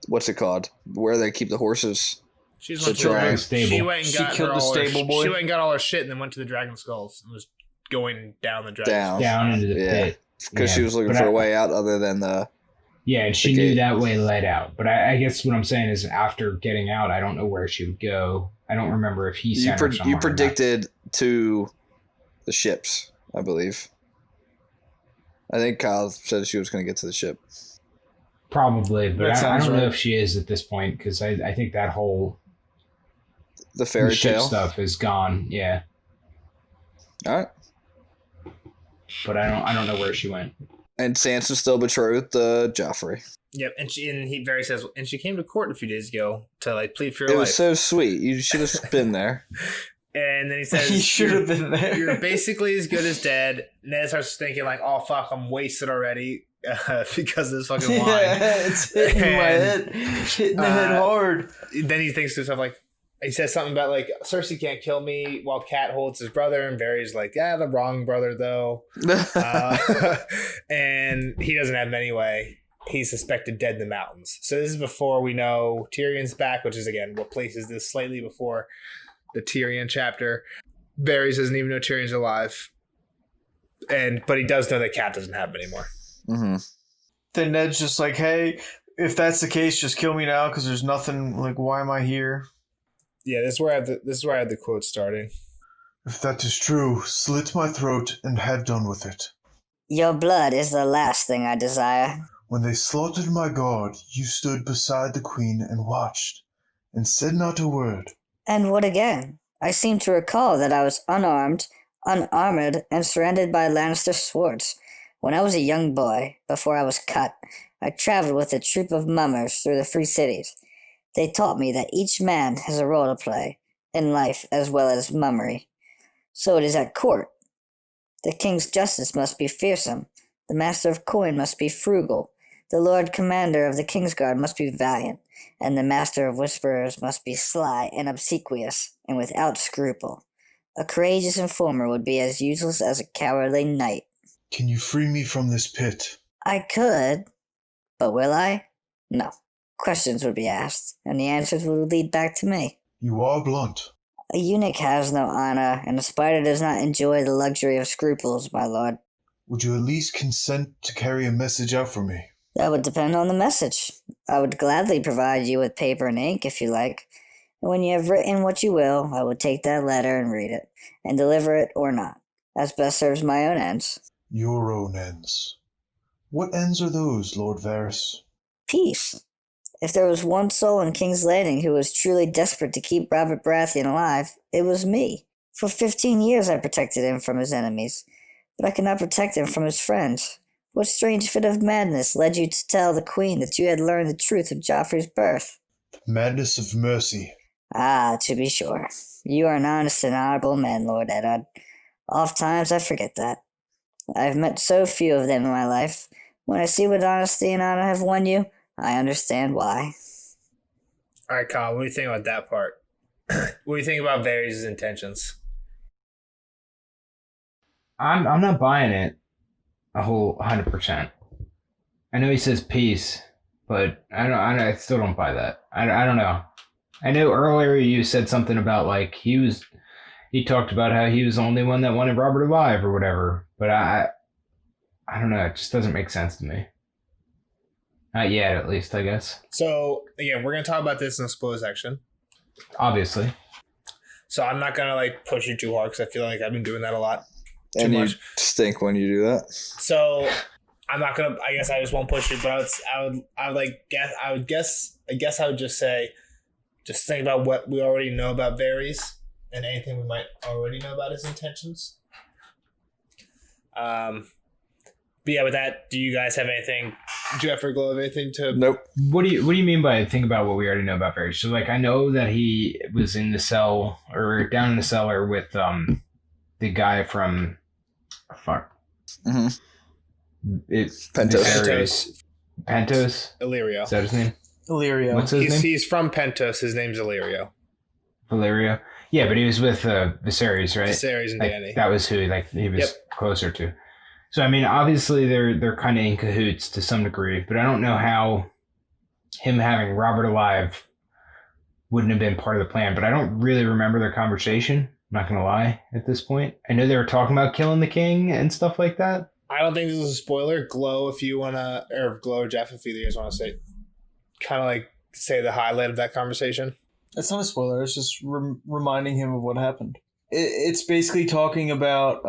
what's it called, where they keep the horses. She's went to the stable. She went and got killed the stable boy. She went and got all her shit, and then went to the Dragon Skulls and was going down the Dragon down into the pit because she was looking for a way out other than the. Yeah, and she knew that way led out. But I guess what I'm saying is, after getting out, I don't know where she would go. I don't remember if he sent her somewhere. You predicted to the ships, I believe. I think Kyle said she was going to get to the ship. Probably, but I don't know if she is at this point, because I think that whole the fairy tale stuff is gone. Yeah. All right. But I don't know where she went. And Sansa's still betrothed to Joffrey. Yep, and Varys says, and she came to court a few days ago to plead for your life. It was so sweet. You should have been there. And then he says, "You should have been there. You're basically as good as dead." Ned starts thinking "Oh fuck, I'm wasted already because of this fucking wine." Yeah, it's hitting my head, hitting the head hard. Then he thinks to himself he says something about Cersei can't kill me while Cat holds his brother, and Varys the wrong brother though, and he doesn't have him anyway. He's suspected dead in the mountains. So this is before we know Tyrion's back, which is again what places this slightly before the Tyrion chapter. Varys doesn't even know Tyrion's alive, but he does know that Cat doesn't have him anymore. Mm-hmm. Then Ned's just like, "Hey, if that's the case, just kill me now, because there's nothing. Why am I here?" Yeah, this is where I had the quote starting. "If that is true, slit my throat and have done with it. Your blood is the last thing I desire. When they slaughtered my guard, you stood beside the queen and watched, and said not a word." And what again? I seem to recall that I was unarmed, unarmored, and surrounded by Lannister swords. When I was a young boy, before I was cut, I traveled with a troop of mummers through the free cities. They taught me that each man has a role to play, in life as well as mummery. So it is at court. The king's justice must be fearsome, the master of coin must be frugal, the lord commander of the Kingsguard must be valiant, and the master of whisperers must be sly and obsequious, and without scruple. A courageous informer would be as useless as a cowardly knight. Can you free me from this pit? I could, but will I? No. Questions would be asked, and the answers would lead back to me. You are blunt. A eunuch has no honor, and a spider does not enjoy the luxury of scruples, my lord. Would you at least consent to carry a message out for me? That would depend on the message. I would gladly provide you with paper and ink, if you like. And when you have written what you will, I would take that letter and read it, and deliver it or not, as best serves my own ends. Your own ends. What ends are those, Lord Varys? Peace. If there was one soul in King's Landing who was truly desperate to keep Robert Baratheon alive, it was me. For 15 years I protected him from his enemies, but I could not protect him from his friends. What strange fit of madness led you to tell the queen that you had learned the truth of Joffrey's birth? The madness of mercy. Ah, to be sure. You are an honest and honorable man, Lord Eddard. Oft times I forget that. I have met so few of them in my life. When I see what honesty and honor have won you, I understand why. All right, Kyle, what do you think about that part? What do you think about Varys' intentions? I'm not buying it a whole 100%. I know he says peace, but I still don't buy that. I don't know. I know earlier you said something about like he talked about how he was the only one that wanted Robert alive or whatever, but I don't know. It just doesn't make sense to me. Not yet, at least, I guess. So again, we're gonna talk about this in the spoiler section, obviously. So I'm not gonna like push you too hard because I feel like I've been doing that a lot. And you stink when you do that. So I'm not gonna. I guess I just won't push you, but I would guess I would just say, just think about what we already know about Varys and anything we might already know about his intentions. But yeah, with that, do you guys have anything, Jeff or Glow, have anything to? Nope. What do you mean by think about what we already know about Varys? So like I know that he was in the cell or down in the cellar with the guy from Mm-hmm. It's Pentos. Pentos. Illyrio. Is that his name? Illyrio. What's his name? He's from Pentos. His name's Illyrio. Valerio. Yeah, but he was with Viserys, right? Viserys and like, Dany. That was who he was closer to. So I mean, obviously they're kind of in cahoots to some degree, but I don't know how him having Robert alive wouldn't have been part of the plan. But I don't really remember their conversation. I'm not gonna lie at this point. I know they were talking about killing the king and stuff like that. I don't think this is a spoiler. Glow, if you wanna, or Glow or Jeff, if either of you guys want to say, kind of like say the highlight of that conversation. It's not a spoiler. It's just reminding him of what happened. It's basically talking about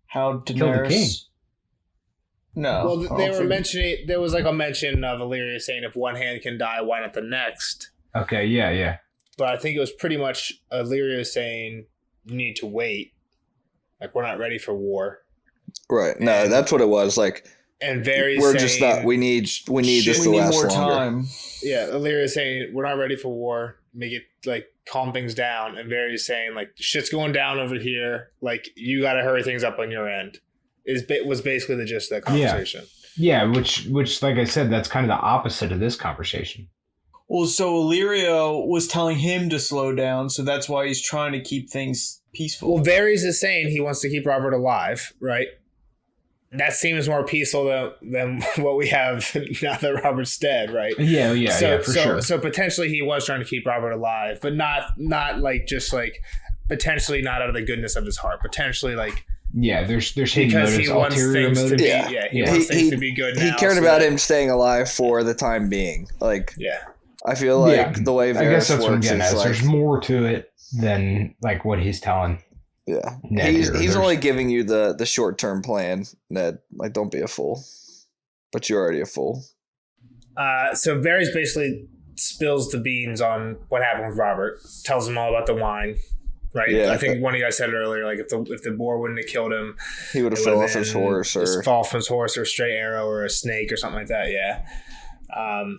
how Daenerys killed the king. No. Well, they were mentioning. There was like a mention of Illyrio saying, "If one hand can die, why not the next?" Okay. Yeah. But I think it was pretty much Illyrio saying, "You need to wait. Like we're not ready for war." Right. No, that's what it was. Like, and Varys we're saying, just not. We need this to last more longer. Time. Yeah, Illyrio saying we're not ready for war. Make it like calm things down, and Varys saying like shit's going down over here. Like you got to hurry things up on your end. Was basically the gist of that conversation. Yeah. Which like I said, that's kind of the opposite of this conversation. Well, so Illyrio was telling him to slow down, so that's why he's trying to keep things peaceful. Well, Varys is saying he wants to keep Robert alive, right? That seems more peaceful than what we have now that Robert's dead, right? Yeah, for sure. So potentially he was trying to keep Robert alive, but not like just like potentially not out of the goodness of his heart. Potentially like there's because he wants things to be he wants things to be good. He now, cared about him staying alive for the time being. Like I feel like the way Varys I guess that's what I'm works getting at. like, There's more to it than like what he's telling. Yeah, Ned he's only giving you the short term plan, Ned. Like, don't be a fool, but you're already a fool. So Varys basically spills the beans on what happened with Robert. Tells him all about the wine, right? Yeah, I think one of you guys said it earlier. Like if the boar wouldn't have killed him, he would have fell off his horse or a stray arrow or a snake or something like that. Yeah.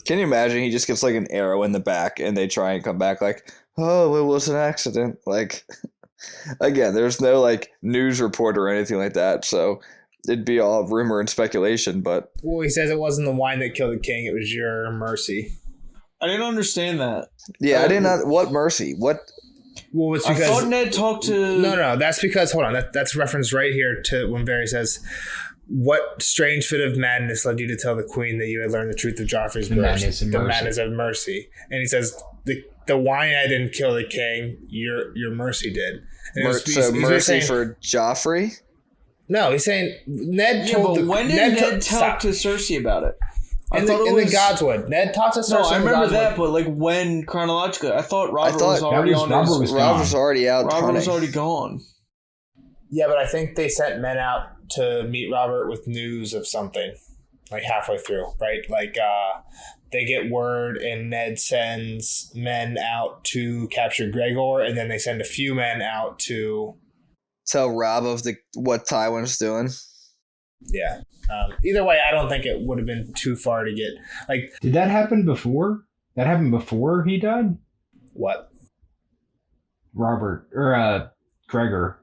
Can you imagine? He just gets like an arrow in the back, and they try and come back like, "Oh, it was an accident." Like. Again, there's no like news report or anything like that, so it'd be all rumor and speculation. But he says it wasn't the wine that killed the king; it was your mercy. I didn't understand that. Yeah, I didn't. What mercy? What? Well, it's because I thought Ned talked to. No. That's because hold on. That's referenced right here to when Varys says, "What strange fit of madness led you to tell the queen that you had learned the truth of Joffrey's birth? The madness of mercy." And he says, "The wine I didn't kill the king. Your mercy did." So mercy for Joffrey? No, he's saying Ned told but when did Ned talk to Cersei about it? In the Godswood. Ned talked to Cersei. No, I remember that, but like when chronologically, I thought Robert was already on his... Robert was already out. Robert was already gone. Yeah, but I think they sent men out to meet Robert with news of something. like halfway through, right? Like they get word and Ned sends men out to capture Gregor, and then they send a few men out to tell Rob of what Tywin's doing. Yeah. Either way, I don't think it would have been too far to get. Like, did that happen before? That happened before he died? What? Robert or Gregor.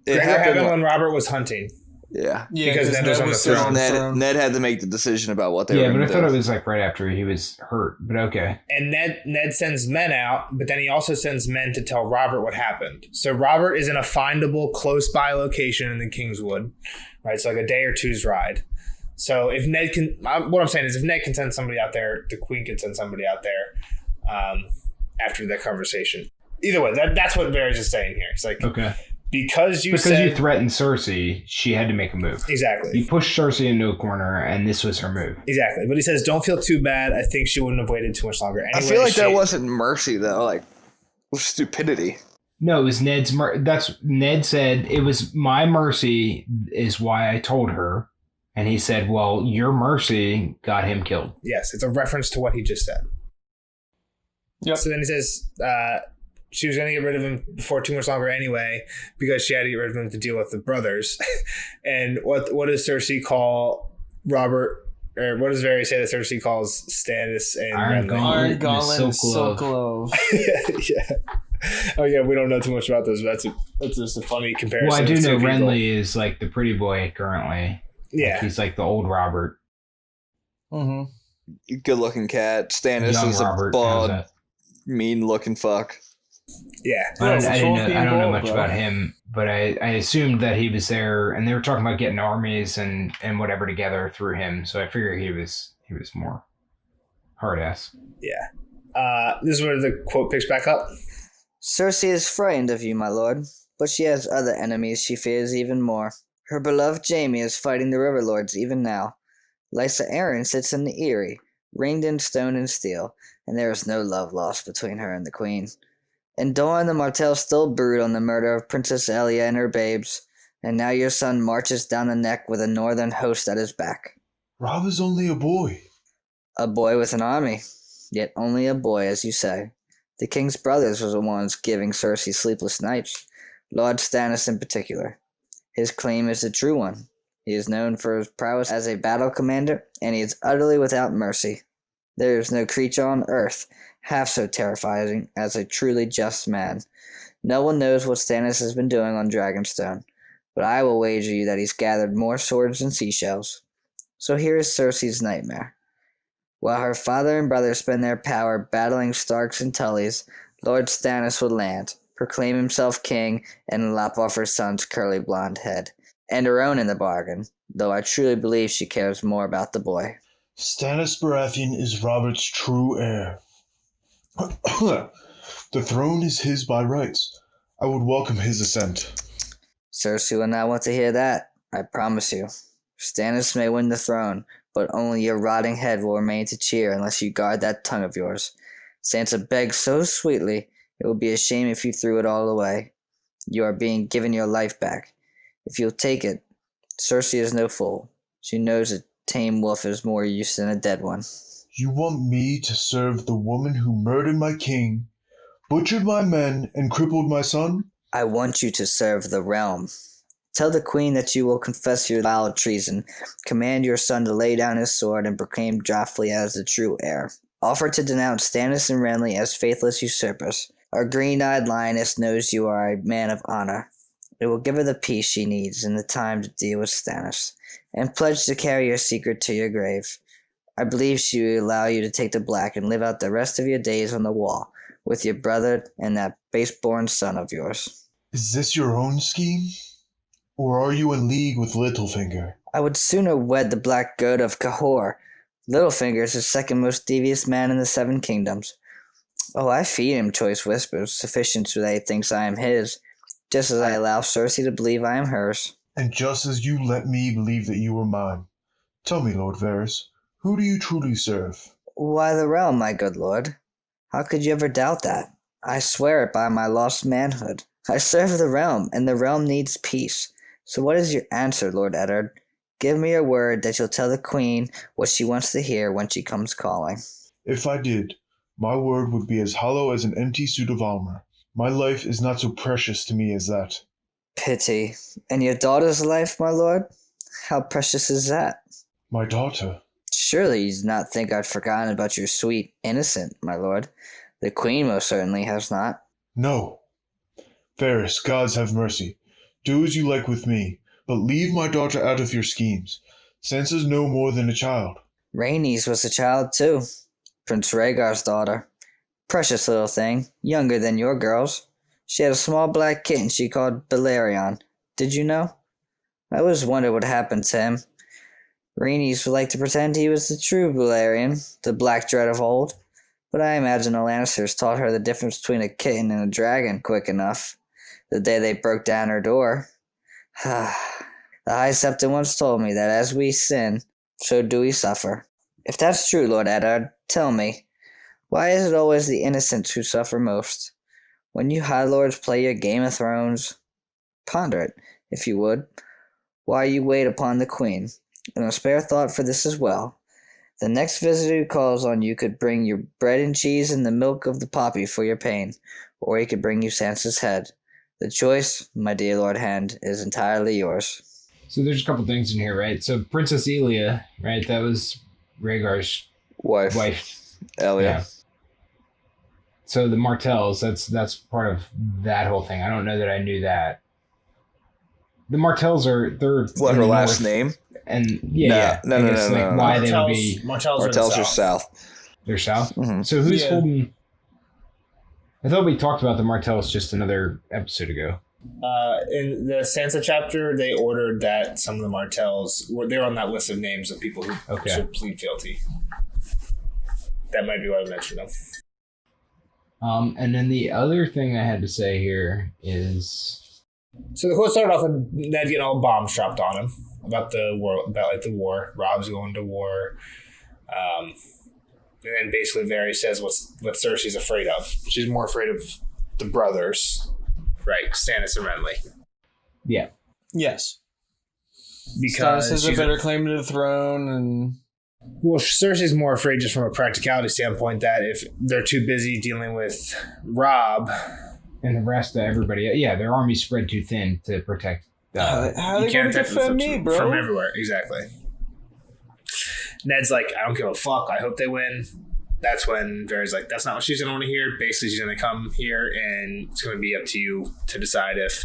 It Gregor happened when Robert was hunting. Yeah, because Ned was on the throne. Ned had to make the decision about what they were going to do. Yeah, but I thought do. it was like right after he was hurt, but okay. And Ned sends men out, but then he also sends men to tell Robert what happened. So Robert is in a findable, close-by location in the Kingswood, right? So like a day or two's ride. So if Ned can... What I'm saying is if Ned can send somebody out there, the Queen can send somebody out there after that conversation. Either way, that's what Varys is saying here. It's like... Okay. Because you threatened Cersei, she had to make a move. Exactly. You pushed Cersei into a corner, and this was her move. Exactly. But he says, don't feel too bad. I think she wouldn't have waited too much longer. Anyway, I feel like that wasn't mercy, though. Like, it was stupidity. No, it was Ned's that's Ned said, it was my mercy is why I told her. And he said, well, your mercy got him killed. Yes, it's a reference to what he just said. Yep. So then he says... she was going to get rid of him before too much longer anyway, because she had to get rid of him to deal with the brothers. And what does Cersei call Robert, or what does Varys say that Cersei calls Stannis and Iron Gauntlet and Silk Glove. Yeah. Oh yeah, we don't know too much about those. But that's just a funny comparison. Well, I do know Renly is like the pretty boy currently. Yeah, like he's like the old Robert. Mm-hmm. Good looking cat. Stannis Young is Robert, a bald, mean looking fuck. Yeah, I don't know much about him, but I assumed that he was there, and they were talking about getting armies and whatever together through him. So I figured he was more hard ass. Yeah. This is where the quote picks back up. Cersei is frightened of you, my lord, but she has other enemies she fears even more. Her beloved Jaime is fighting the River Lords even now. Lysa Arryn sits in the Eyrie, ringed in stone and steel, and there is no love lost between her and the Queen. And Dorne the Martell still brood on the murder of Princess Elia and her babes, and now your son marches down the neck with a northern host at his back. Robb is only a boy. A boy with an army, yet only a boy, as you say. The king's brothers were the ones giving Cersei sleepless nights, Lord Stannis in particular. His claim is the true one. He is known for his prowess as a battle commander, and he is utterly without mercy. There is no creature on earth half so terrifying as a truly just man. No one knows what Stannis has been doing on Dragonstone, but I will wager you that he's gathered more swords than seashells. So here is Cersei's nightmare. While her father and brother spend their power battling Starks and Tullys, Lord Stannis would land, proclaim himself king, and lop off her son's curly blonde head, and her own in the bargain, though I truly believe she cares more about the boy. Stannis Baratheon is Robert's true heir. The throne is his by rights. I would welcome his ascent. Cersei will not want to hear that, I promise you. Stannis may win the throne, but only your rotting head will remain to cheer unless you guard that tongue of yours. Sansa begs so sweetly, it would be a shame if you threw it all away. You are being given your life back. If you'll take it, Cersei is no fool. She knows a tame wolf is more use than a dead one. You want me to serve the woman who murdered my king, butchered my men, and crippled my son? I want you to serve the realm. Tell the queen that you will confess your vile treason, command your son to lay down his sword, and proclaim Joffrey as the true heir. Offer to denounce Stannis and Renly as faithless usurpers. Our green-eyed lioness knows you are a man of honor. It will give her the peace she needs and the time to deal with Stannis, and pledge to carry your secret to your grave. I believe she will allow you to take the black and live out the rest of your days on the wall with your brother and that base-born son of yours. Is this your own scheme? Or are you in league with Littlefinger? I would sooner wed the black goat of Cahor. Littlefinger is the second most devious man in the Seven Kingdoms. Oh, I feed him choice whispers, sufficient so that he thinks I am his, just as I allow Cersei to believe I am hers. And just as you let me believe that you were mine. Tell me, Lord Varys, who do you truly serve? Why, the realm, my good lord. How could you ever doubt that? I swear it by my lost manhood. I serve the realm, and the realm needs peace. So what is your answer, Lord Eddard? give me your word that you'll tell the queen what she wants to hear when she comes calling. If I did, my word would be as hollow as an empty suit of armor. My life is not so precious to me as that. Pity. And your daughter's life, my lord? How precious is that? My daughter? Surely you do not think I'd forgotten about your sweet innocent, my lord. The queen most certainly has not. No. Ferris, gods have mercy. Do as you like with me, but leave my daughter out of your schemes. Sansa's no more than a child. Rhaenys was a child too. Prince Rhaegar's daughter. Precious little thing, younger than your girls. She had a small black kitten she called Balerion. Did you know? I always wondered what happened to him. Rhaenys would like to pretend he was the true Balerion, the Black Dread of old, but I imagine the Lannisters taught her the difference between a kitten and a dragon quick enough, the day they broke down her door. The High Septon once told me that as we sin, so do we suffer. If that's true, Lord Eddard, tell me, why is it always the innocents who suffer most? When you High Lords play your Game of Thrones, ponder it, if you would, while you wait upon the Queen, and a spare thought for this as well. The next visitor who calls on you could bring you bread and cheese and the milk of the poppy for your pain, or he could bring you Sansa's head. The choice, my dear Lord Hand, is entirely yours. So there's a couple things in here, right? So Princess Elia, right? That was Rhaegar's wife. Elia. Yeah. So the Martells, that's part of that whole thing. I don't know that I knew that. The Martells they're what her last name? And no. Why they would be Martells are south. They're south. Mm-hmm. So who's holding? I thought we talked about the Martells just another episode ago. In the Sansa chapter, they ordered that some of the Martells they're on that list of names of people who should plead guilty. That might be why I mentioned them. And then the other thing I had to say here is, so the quote started off with Ned getting all bombs dropped on him about the war. Rob's going to war. And then basically Varys says what Cersei's afraid of. She's more afraid of the brothers, right? Stannis and Renly. Yeah. Yes. Because Stannis has a better claim to the throne, and well, Cersei's more afraid just from a practicality standpoint that if they're too busy dealing with Robb and the rest of everybody, their army's spread too thin to protect. How are they going to defend me, bro? From everywhere, exactly. Ned's like, I don't give a fuck. I hope they win. That's when Varys like, that's not what she's going to want to hear. Basically, she's going to come here, and it's going to be up to you to decide if.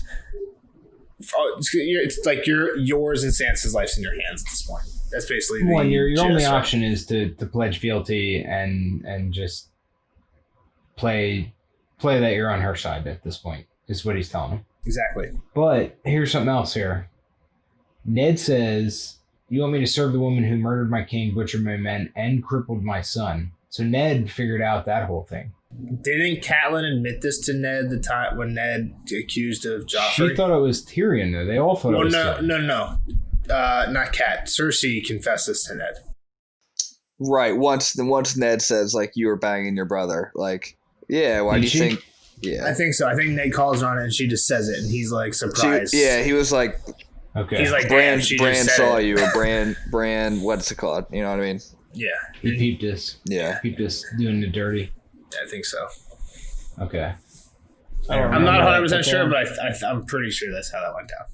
It's like yours and Sansa's life's in your hands at this point. That's basically your only option is to pledge fealty and just play that you're on her side at this point, is what he's telling him. Exactly. But here's something else here. Ned says, you want me to serve the woman who murdered my king, butchered my men, and crippled my son. So Ned figured out that whole thing. Didn't Catelyn admit this to Ned the time when Ned accused of Joffrey? She thought it was Tyrion, though. They all thought it was Tyrion. No. Not Cat. Cersei confessed this to Ned. Right. Once Ned says, like, you were banging your brother. Like, yeah, why do you think... Yeah. I think so. I think Ned calls her on it and she just says it and he's like surprised. He was like... Okay. He's like, Bran saw you, or Bran, what's it called? You know what I mean? Yeah. He peeped us. Yeah. Peeped us doing the dirty. I think so. Okay. I'm not 100% sure, but I'm pretty sure that's how that went down.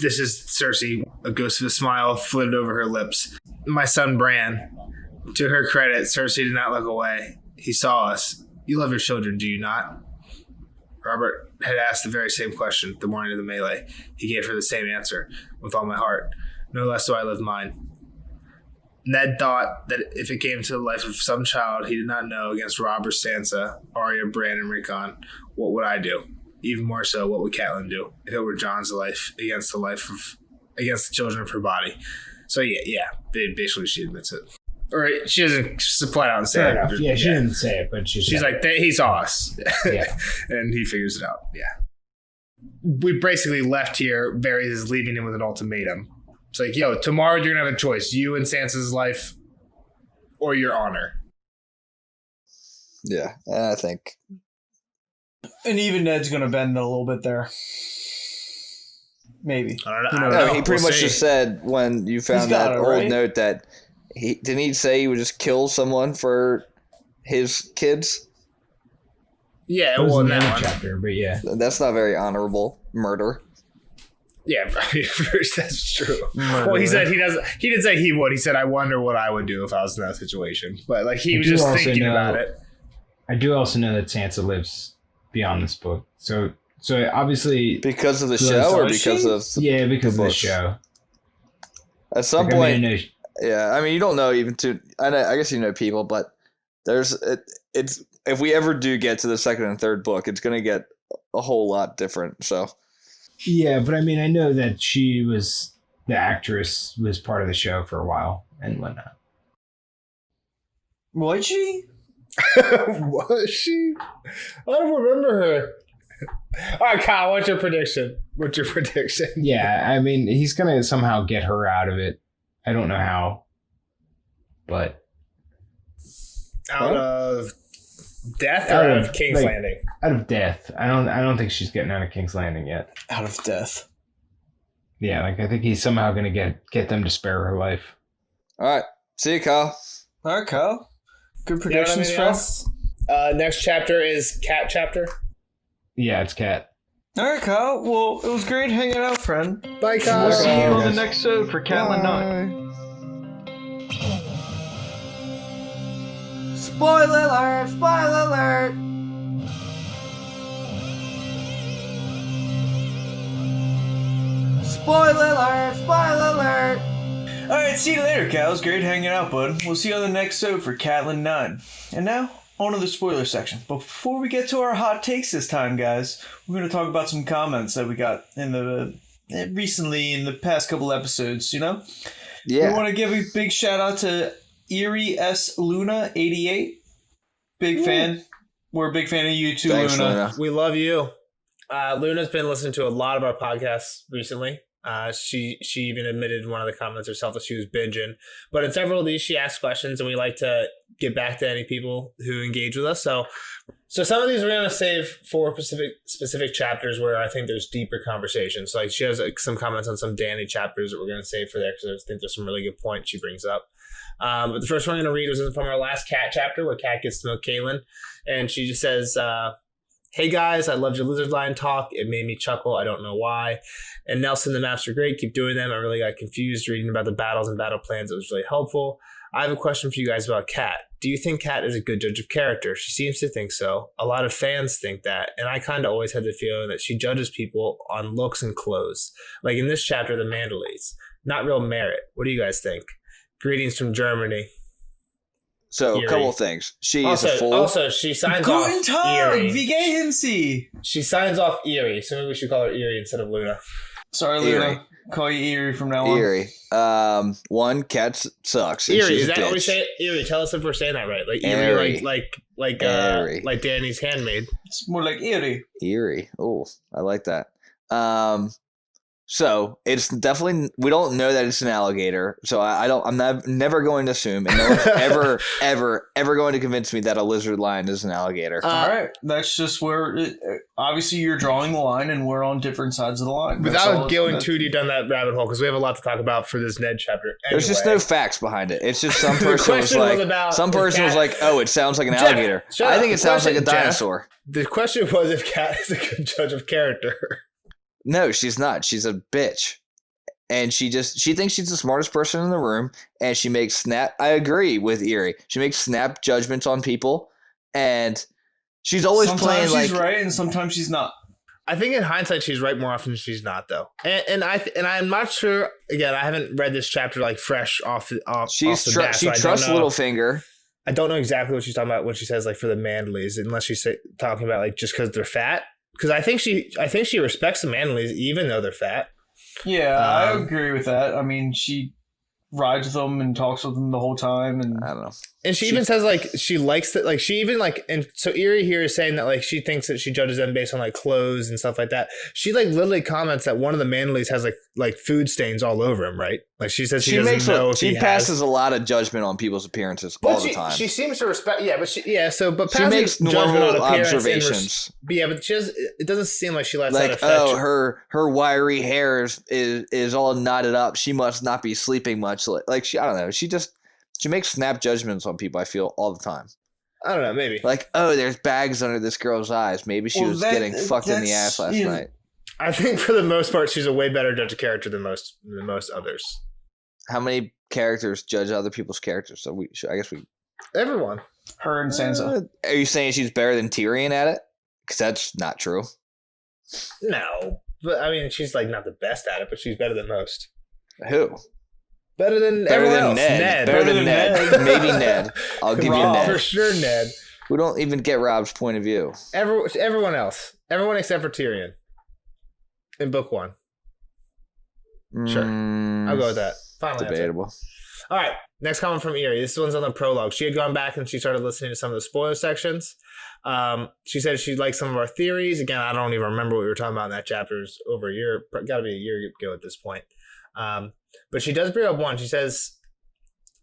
This is Cersei, a ghost of a smile flitted over her lips. My son Bran. To her credit, Cersei did not look away. He saw us. You love your children, do you not? Robert had asked the very same question the morning of the melee. He gave her the same answer. With all my heart. No less do I love mine. Ned thought that if it came to the life of some child he did not know against Robb or Sansa, Arya, Bran, and Rickon, what would I do? Even more so, what would Catelyn do if it were Jon's life against the children of her body? So yeah, basically she admits it. Or she doesn't flat out say it. Yeah, she didn't say it, but she's like, he saw us. Yeah. And he figures it out. Yeah. We basically left here. Varys is leaving him with an ultimatum. It's like, yo, tomorrow you're going to have a choice. You and Sansa's life or your honor. Yeah, I think. And even Ned's going to bend a little bit there. Maybe. I don't know. Who I don't knows? know. He pretty We'll much see. just said when you found got that it, old right? note that didn't he say he would just kill someone for his kids? Yeah, That was well, in in the that other one. chapter, but yeah. That's not very honorable murder. Yeah, that's true. Well, he said he doesn't. He didn't say he would. He said, "I wonder what I would do if I was in that situation." But like he was just thinking about it. I do also know that Sansa lives beyond this book, so obviously Because of the show, or because of because of the books? show. At some Like, point, I mean, yeah. I mean, you don't know even to. I guess you know people, but it's if we ever do get to the second and third book, it's gonna get a whole lot different. So yeah, but I mean, I know that the actress was part of the show for a while and whatnot. Was she? Was she? I don't remember her. All right, Kyle, what's your prediction? Yeah, I mean, he's gonna somehow get her out of it. I don't know how, but Out of death or Out out of, of King's like- Landing? out of death. I don't think she's getting out of King's Landing yet. Out of death. Yeah, like I think he's somehow gonna get them to spare her life. all right, see you, Kyle. All right, Kyle. Good You don't have predictions, anything Phil. else? Next chapter is Cat chapter. Yeah, it's Cat. All right, Kyle. Well, it was great hanging out, friend. Bye, Kyle. We'll see you on the guys. next episode for Catlin 9. Spoiler alert! Spoiler alert! Spoiler alert! Spoiler alert! All right, see you later, Cal. It was great hanging out, bud. We'll see you on the next episode for Catlin 9. And now, on to the spoiler section. But before we get to our hot takes this time, guys, we're going to talk about some comments that we got in the recently in the past couple episodes, you know? Yeah. We want to give a big shout out to Erie S. Luna 88. Big fan. We're a big fan of you too, Thanks, Luna. Luna. We love you. Luna's been listening to a lot of our podcasts recently. She even admitted in one of the comments herself that she was binging. But in several of these, she asks questions, and we like to get back to any people who engage with us. So some of these we're going to save for specific chapters where I think there's deeper conversations. So like she has some comments on some Danny chapters that we're going to save for there because I think there's some really good points she brings up. But the first one I'm going to read was from our last Cat chapter where Cat gets to know Kaylin. And she just says, "Hey guys, I loved your lizard line talk. It made me chuckle. I don't know why. And Nelson, the maps are great. Keep doing them. I really got confused reading about the battles and battle plans. It was really helpful. I have a question for you guys about Kat. Do you think Kat is a good judge of character? She seems to think so. A lot of fans think that. And I kind of always had the feeling that she judges people on looks and clothes. Like in this chapter, the Mandalays. Not real merit. What do you guys think? Greetings from Germany." So, Eerie. a couple of things. She Also, is a fool. also, she signs Guten off Tag, Eerie. wie gehen Sie? She signs off Eerie, so maybe we should call her Eerie instead of Luna. Sorry, Luna. Eerie. Call you Eerie from now on. Eerie. One, Cat sucks. And Eerie, she's is a that what we bitch. say? Eerie, tell us if we're saying that right. Like Eerie. Eerie, Eerie. like Danny's handmaid. It's more like Eerie. Eerie. Oh, I like that. So it's definitely, we don't know that it's an alligator. So I'm never going to assume, and no one's ever going to convince me that a lizard lion is an alligator. All right, that's just where obviously you're drawing the line, and we're on different sides of the line. That's all Without it's- going that's- too deep down that rabbit hole, because we have a lot to talk about for this Ned chapter. There's just Anyway. no facts behind it. It's just some The person was question was like, about some if person was Cat- like, oh, it sounds like an Jeff, alligator. shut I up. think it The sounds like a question, Jeff. dinosaur. The question was if Kat is a good judge of character. No, she's not. She's a bitch. And she thinks she's the smartest person in the room, and she makes I agree with Eerie. She makes snap judgments on people, and she's always sometimes playing she's like right, and sometimes she's not. I think in hindsight she's right more often than she's not, though. And I'm not sure. Again, I haven't read this chapter like fresh off the bat. she so I don't trusts know. Littlefinger. I don't know exactly what she's talking about when she says like for the Mandalays, unless she's talking about like just because they're fat. Because I think she respects the Mandalays even though they're fat. Yeah, I agree with that. I mean, she rides with them and talks with them the whole time, and I don't know. And she even says like she likes that, like she even like, and so Eerie here is saying that like she thinks that she judges them based on like clothes and stuff like that. She like literally comments that one of the Manleys has like food stains all over him, right? Like she says she doesn't know if she he passes a lot of judgment on people's appearances all the time. She seems to respect, but she makes normal observations. But she does, it doesn't seem like she lets like, that affect her wiry hair is all knotted up. She must not be sleeping much. Like she, I don't know. She makes snap judgments on people, I feel, all the time. I don't know, maybe. Like, there's bags under this girl's eyes. Maybe she was getting fucked in the ass last night. I think for the most part, she's a way better judge of character than most others. How many characters judge other people's characters? So everyone. Her and Sansa. Are you saying she's better than Tyrion at it? Because that's not true. No. But, I mean, she's, like, not the best at it, but she's better than most. Who? Better than everyone else. Ned. Better than Ned. Maybe Ned. I'll give you Ned. For sure, Ned. We don't even get Rob's point of view. Everyone else. Everyone except for Tyrion. In book 1. Sure. I'll go with that. Final debatable. Answer. All right. Next comment from Eerie. This one's on the prologue. She had gone back and she started listening to some of the spoiler sections. She said she liked some of our theories. Again, I don't even remember what we were talking about in that chapter. It was over a year. Got to be a year ago at this point. But she does bring up one. She says,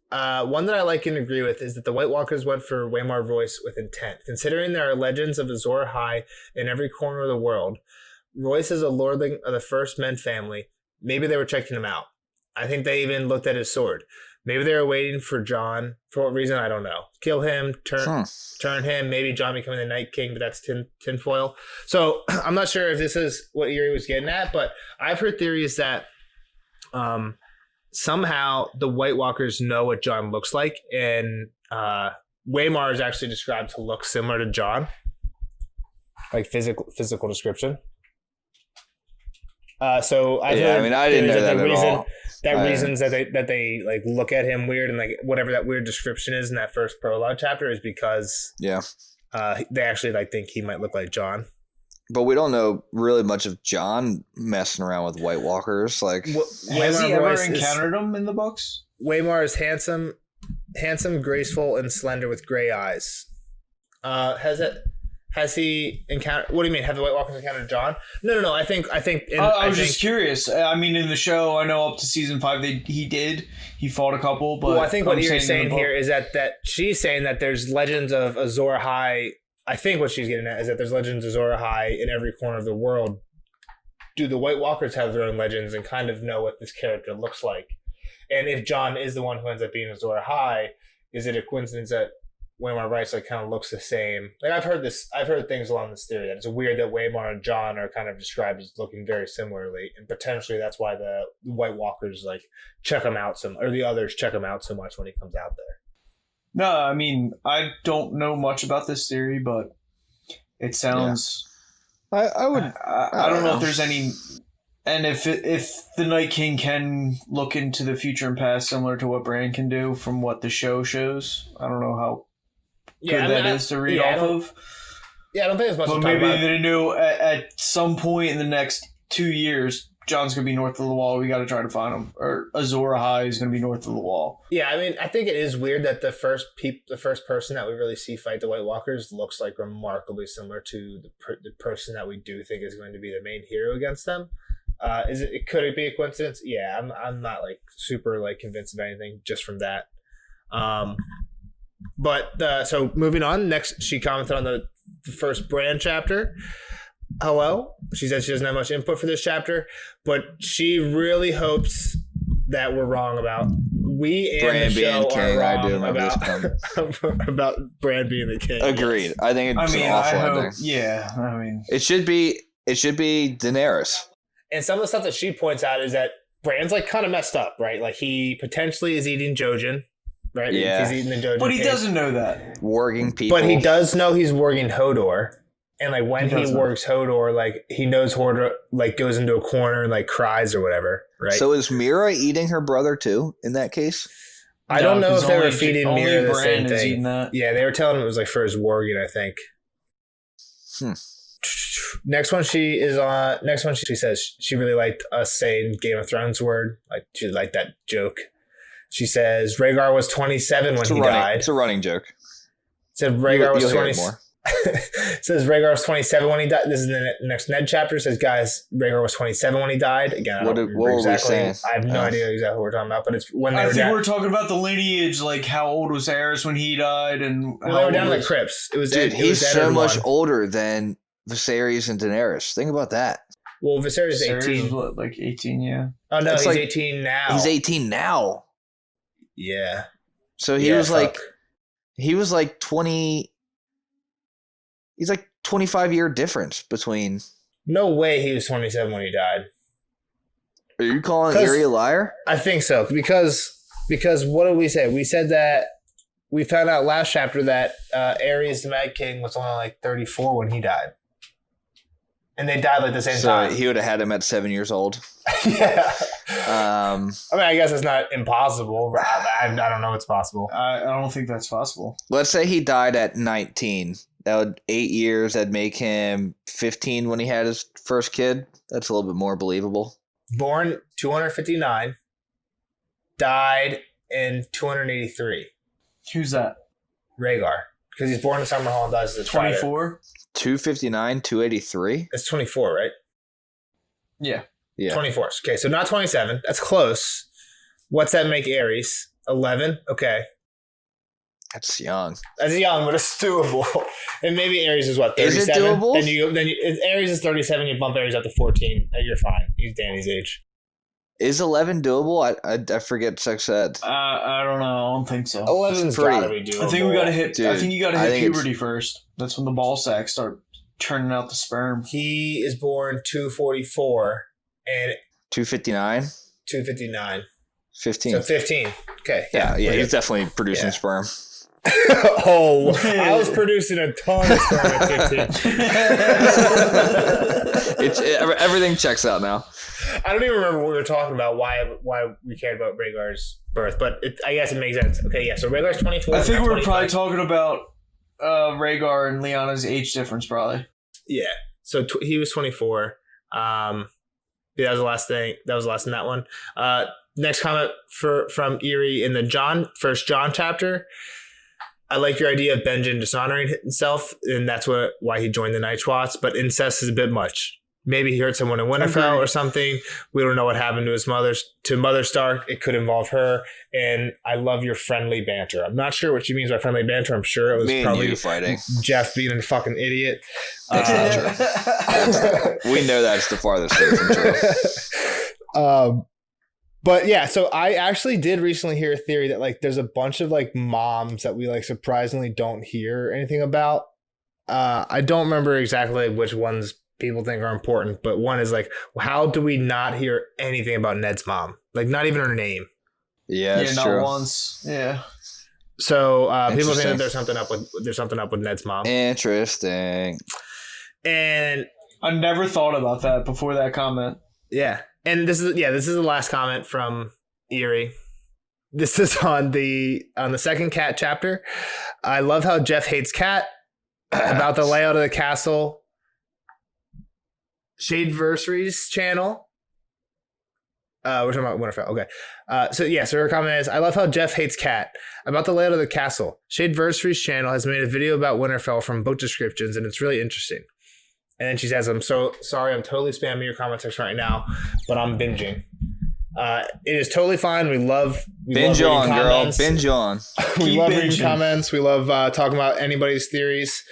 one that I like and agree with is that the White Walkers went for Waymar Royce with intent. Considering there are legends of Azor Ahai in every corner of the world, Royce is a lordling of the First Men family. Maybe they were checking him out. I think they even looked at his sword. Maybe they were waiting for Jon. For what reason, I don't know. Kill him, turn him, maybe Jon becoming the Night King, but that's tinfoil. So I'm not sure if this is what Eerie was getting at, but I've heard theories that somehow the White Walkers know what Jon looks like, and Waymar is actually described to look similar to Jon, like physical description. So I didn't know that at all. Reasons that they like look at him weird and like whatever that weird description is in that first prologue chapter is because they actually like think he might look like Jon. But we don't know really much of Jon messing around with White Walkers. Like, has he ever encountered them in the books? Waymar is handsome, graceful, and slender with gray eyes. Has he encountered? What do you mean? Have the White Walkers encountered Jon? No. I think. I was just curious. I mean, in the show, I know up to season 5, he fought a couple. But I think what you're saying here is that she's saying that there's legends of Azor Ahai. I think what she's getting at is that there's legends of Azor Ahai in every corner of the world. Do the White Walkers have their own legends and kind of know what this character looks like? And if Jon is the one who ends up being Azor Ahai, is it a coincidence that Waymar Rice like kind of looks the same? Like I've heard things along this theory that it's weird that Waymar and Jon are kind of described as looking very similarly, and potentially that's why the White Walkers like check him out or the others check him out so much when he comes out there. No, I mean, I don't know much about this theory, but it sounds. Yeah. I don't know if there's any, and if the Night King can look into the future and past similar to what Bran can do from what the show shows. I don't know how good that is to read off of. Yeah, I don't think it's much. But maybe they knew at some point in the next 2 years, Jon's going to be north of the wall. We got to try to find him. Or Azor Ahai is going to be north of the wall. Yeah, I mean, I think it is weird that the first person that we really see fight the White Walkers looks like remarkably similar to the person that we do think is going to be the main hero against them. Could it be a coincidence? Yeah, I'm not like super like convinced of anything just from that. So moving on, next she commented on the first Bran chapter. Hello. She said she doesn't have much input for this chapter, but she really hopes that we're wrong about Bran being king. I do remember about Bran being the king. Agreed. Yes. I think it's an awful ending. Yeah, I mean, it should be Daenerys. And some of the stuff that she points out is that Bran's like kind of messed up, right? Like he potentially is eating Jojen, right? Yeah. He's eating the Jojen. But he doesn't know that. Warging people. But he does know he's warging Hodor. And like when he wargs Hodor, like he knows Hodor like goes into a corner and like cries or whatever, right? So is Mira eating her brother too in that case? I don't know if they were feeding Mira the same thing. Yeah, they were telling him it was like for his warging, I think. Next one she says she really liked us saying Game of Thrones word. Like she liked that joke. She says Rhaegar was 27 when he died. It's a running joke. Said Rhaegar was 20. More. Says Rhaegar was 27 when he died. This is the next Ned chapter. Says, guys, Rhaegar was 27 when he died. Again, I don't remember what exactly. Were we saying? I have no idea exactly what we're talking about, but it's when they were down. We're talking about the lineage, like how old was Aerys when he died, and they were down in the crypts. It was dude. He's so much older than Viserys and Daenerys. Think about that. Well, Viserys is 18. Was like 18, yeah. Oh no, he's 18 now. He's 18 now. Yeah. So he was like 20. He's like 25-year difference between. No way he was 27 when he died. Are you calling Eerie a liar? I think so because what did we say? We said that we found out last chapter that Aerys the Mad King was only like 34 when he died, and they died like the same time. So he would have had him at 7 years old. Yeah. I mean, I guess it's not impossible. I don't know it's possible. I don't think that's possible. Let's say he died at 19. That would 8 years. That'd make him 15 when he had his first kid. That's a little bit more believable. Born 259, died in 283. Who's that? Rhaegar, because he's born in Summerhall and dies as a 24. 259, 283. It's 24, right? Yeah. 24. Okay, so not 27. That's close. What's that make Aerys? 11. Okay. That's young. That's young, but it's doable. And maybe Aerys is what, 37? Is it doable? Then Aerys is 37. You bump Aerys up to 14. You're fine. He's Dany's age. Is 11 doable? I forget sex ed. I don't know. I don't think so. 11's gotta be doable. I think we gotta hit. Dude, I think you gotta hit puberty first. That's when the ball sacks start turning out the sperm. He is born 244 and 259. 259. 15. So 15. Okay. Yeah. He's definitely producing sperm. Oh, I was producing a ton of sperm at 15. Everything checks out now. I don't even remember what we were talking about, why we cared about Rhaegar's birth, but I guess it makes sense. Okay, yeah, so Rhaegar's 24. I think we were probably talking about Rhaegar and Lyanna's age difference, probably. Yeah, so he was 24. That was the last thing. That was the last in that one. Next comment from Eerie in the First John chapter. I like your idea of Benjen dishonoring himself, and that's why he joined the Night's Watch, but incest is a bit much. Maybe he hurt someone in Winterfell or something. We don't know what happened to Mother Stark. It could involve her. And I love your friendly banter. I'm not sure what she means by friendly banter. I'm sure it was probably fighting. Jeff being a fucking idiot. That's not true. We know that's the farthest thing from true. But yeah, so I actually did recently hear a theory that like there's a bunch of like moms that we like surprisingly don't hear anything about. I don't remember exactly which ones people think are important, but one is like, how do we not hear anything about Ned's mom? Like, not even her name. Yeah, it's not true. once. Yeah. So people think that there's something up with Ned's mom. Interesting. And I never thought about that before that comment. Yeah, and this is the last comment from Eerie. This is on the second Cat chapter. I love how Jeff hates Cat. About the layout of the castle. Shadeversary's channel. We're talking about Winterfell. Okay. So her comment is, I love how Jeff hates Cat. About the layout of the castle. Shadeversary's channel has made a video about Winterfell from book descriptions, and it's really interesting. And then she says, I'm so sorry, I'm totally spamming your comment section right now, but I'm binging. It is totally fine. We love binge on, girl. Binge on. We love reading comments. We love talking about anybody's theories.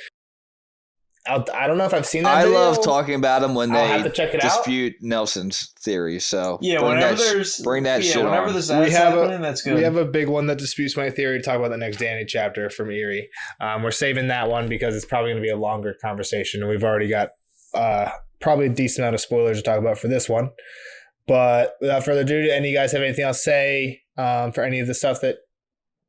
I don't know if I've seen that video. love talking about them when I'll they dispute Nelson's theory. So bring that shit on. That's good. We have a big one that disputes my theory to talk about the next Dany chapter from Eerie. We're saving that one because it's probably going to be a longer conversation, and we've already got probably a decent amount of spoilers to talk about for this one. But without further ado, any of you guys have anything else to say for any of the stuff that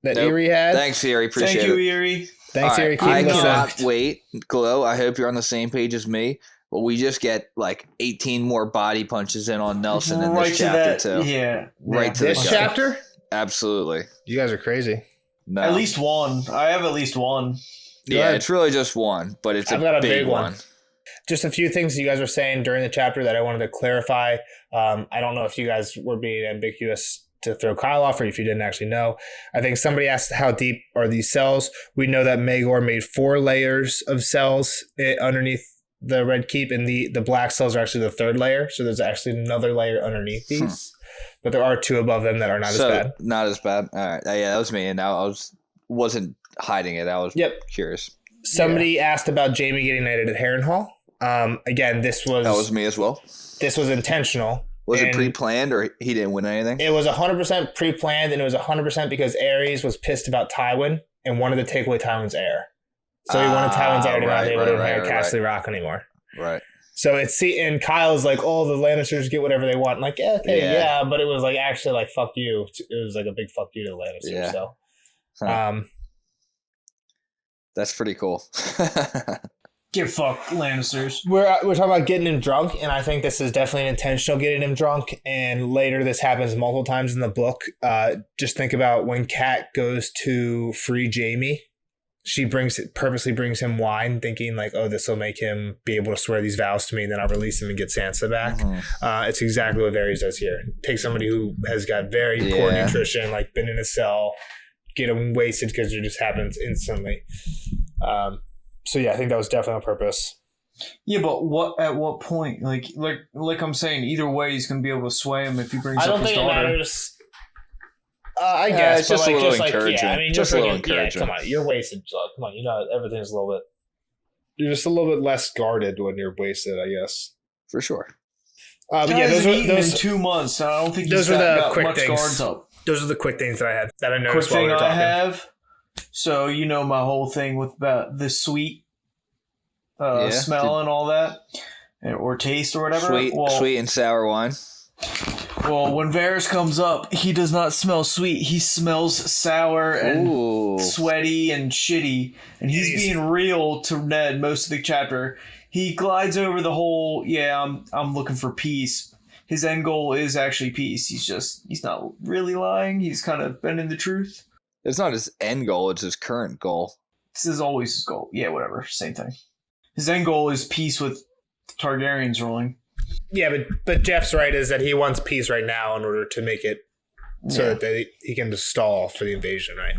nope. Eerie had? Thanks, Eerie. Appreciate it. Thank you, Eerie. Thanks, Eerie. Keep I listening. cannot wait. Glow, I hope you're on the same page as me. But we just get like 18 more body punches in on Nelson in this chapter, too. Yeah. Right to this chapter? Absolutely. You guys are crazy. No. At least one. I have at least one. Yeah, it's really just one, but it's I've got a big one. Just a few things you guys were saying during the chapter that I wanted to clarify. I don't know if you guys were being ambiguous to throw Kyle off, or if you didn't actually know. I think somebody asked how deep are these cells. We know that Maegor made 4 layers of cells underneath the Red Keep, and the black cells are actually the 3rd layer. So there's actually another layer underneath these, but there are 2 above them that are not as bad. Not as bad. All right. Yeah, that was me, and I wasn't hiding it. I was curious. Somebody asked about Jaime getting knighted at Harrenhal. Again, that was me as well. This was intentional. Was it pre-planned, or he didn't win anything? It was 100% pre-planned, and it was 100% because Aerys was pissed about Tywin and wanted to take away Tywin's heir. So he wanted Tywin's heir to not be able to inherit Castle Rock anymore. Right. So and Kyle's like, oh, the Lannisters get whatever they want. I'm like, yeah, but it was like actually like fuck you. It was like a big fuck you to the Lannisters. Yeah. So, that's pretty cool. Get fucked, Lannisters. We're talking about getting him drunk, and I think this is definitely an intentional getting him drunk. And later, this happens multiple times in the book. Just think about when Kat goes to free Jaime. She purposely brings him wine, thinking like, "Oh, this will make him be able to swear these vows to me, and then I'll release him and get Sansa back." Mm-hmm. It's exactly what Varys does here. Take somebody who has got very poor nutrition, like been in a cell, get him wasted because it just happens instantly. So yeah, I think that was definitely on purpose. Yeah, but at what point? Like I'm saying, either way, he's gonna be able to sway him if he brings up his daughter. I don't think it matters. I guess, it's just a little encouraging. Yeah, I mean, just a little encouraging. Come on, you're wasted. Come on, everything's a little bit. You're just a little bit less guarded when you're wasted, I guess. For sure. Those in 2 months. So I don't think those are the got quick much things. Guards up. Those are the quick things that I had that I noticed Quick while we thing were talking. I have. So my whole thing with about the sweet smell and all that, or taste or whatever. Sweet and sour wine. Well, when Varys comes up, he does not smell sweet. He smells sour and sweaty and shitty. And he's being real to Ned most of the chapter. He glides over the whole, I'm looking for peace. His end goal is actually peace. He's not really lying. He's kind of bending the truth. It's not his end goal. It's his current goal. This is always his goal. Yeah, whatever. Same thing. His end goal is peace with Targaryens ruling. Yeah, but Jeff's right is that he wants peace right now in order to make it so that he can just stall for the invasion, right?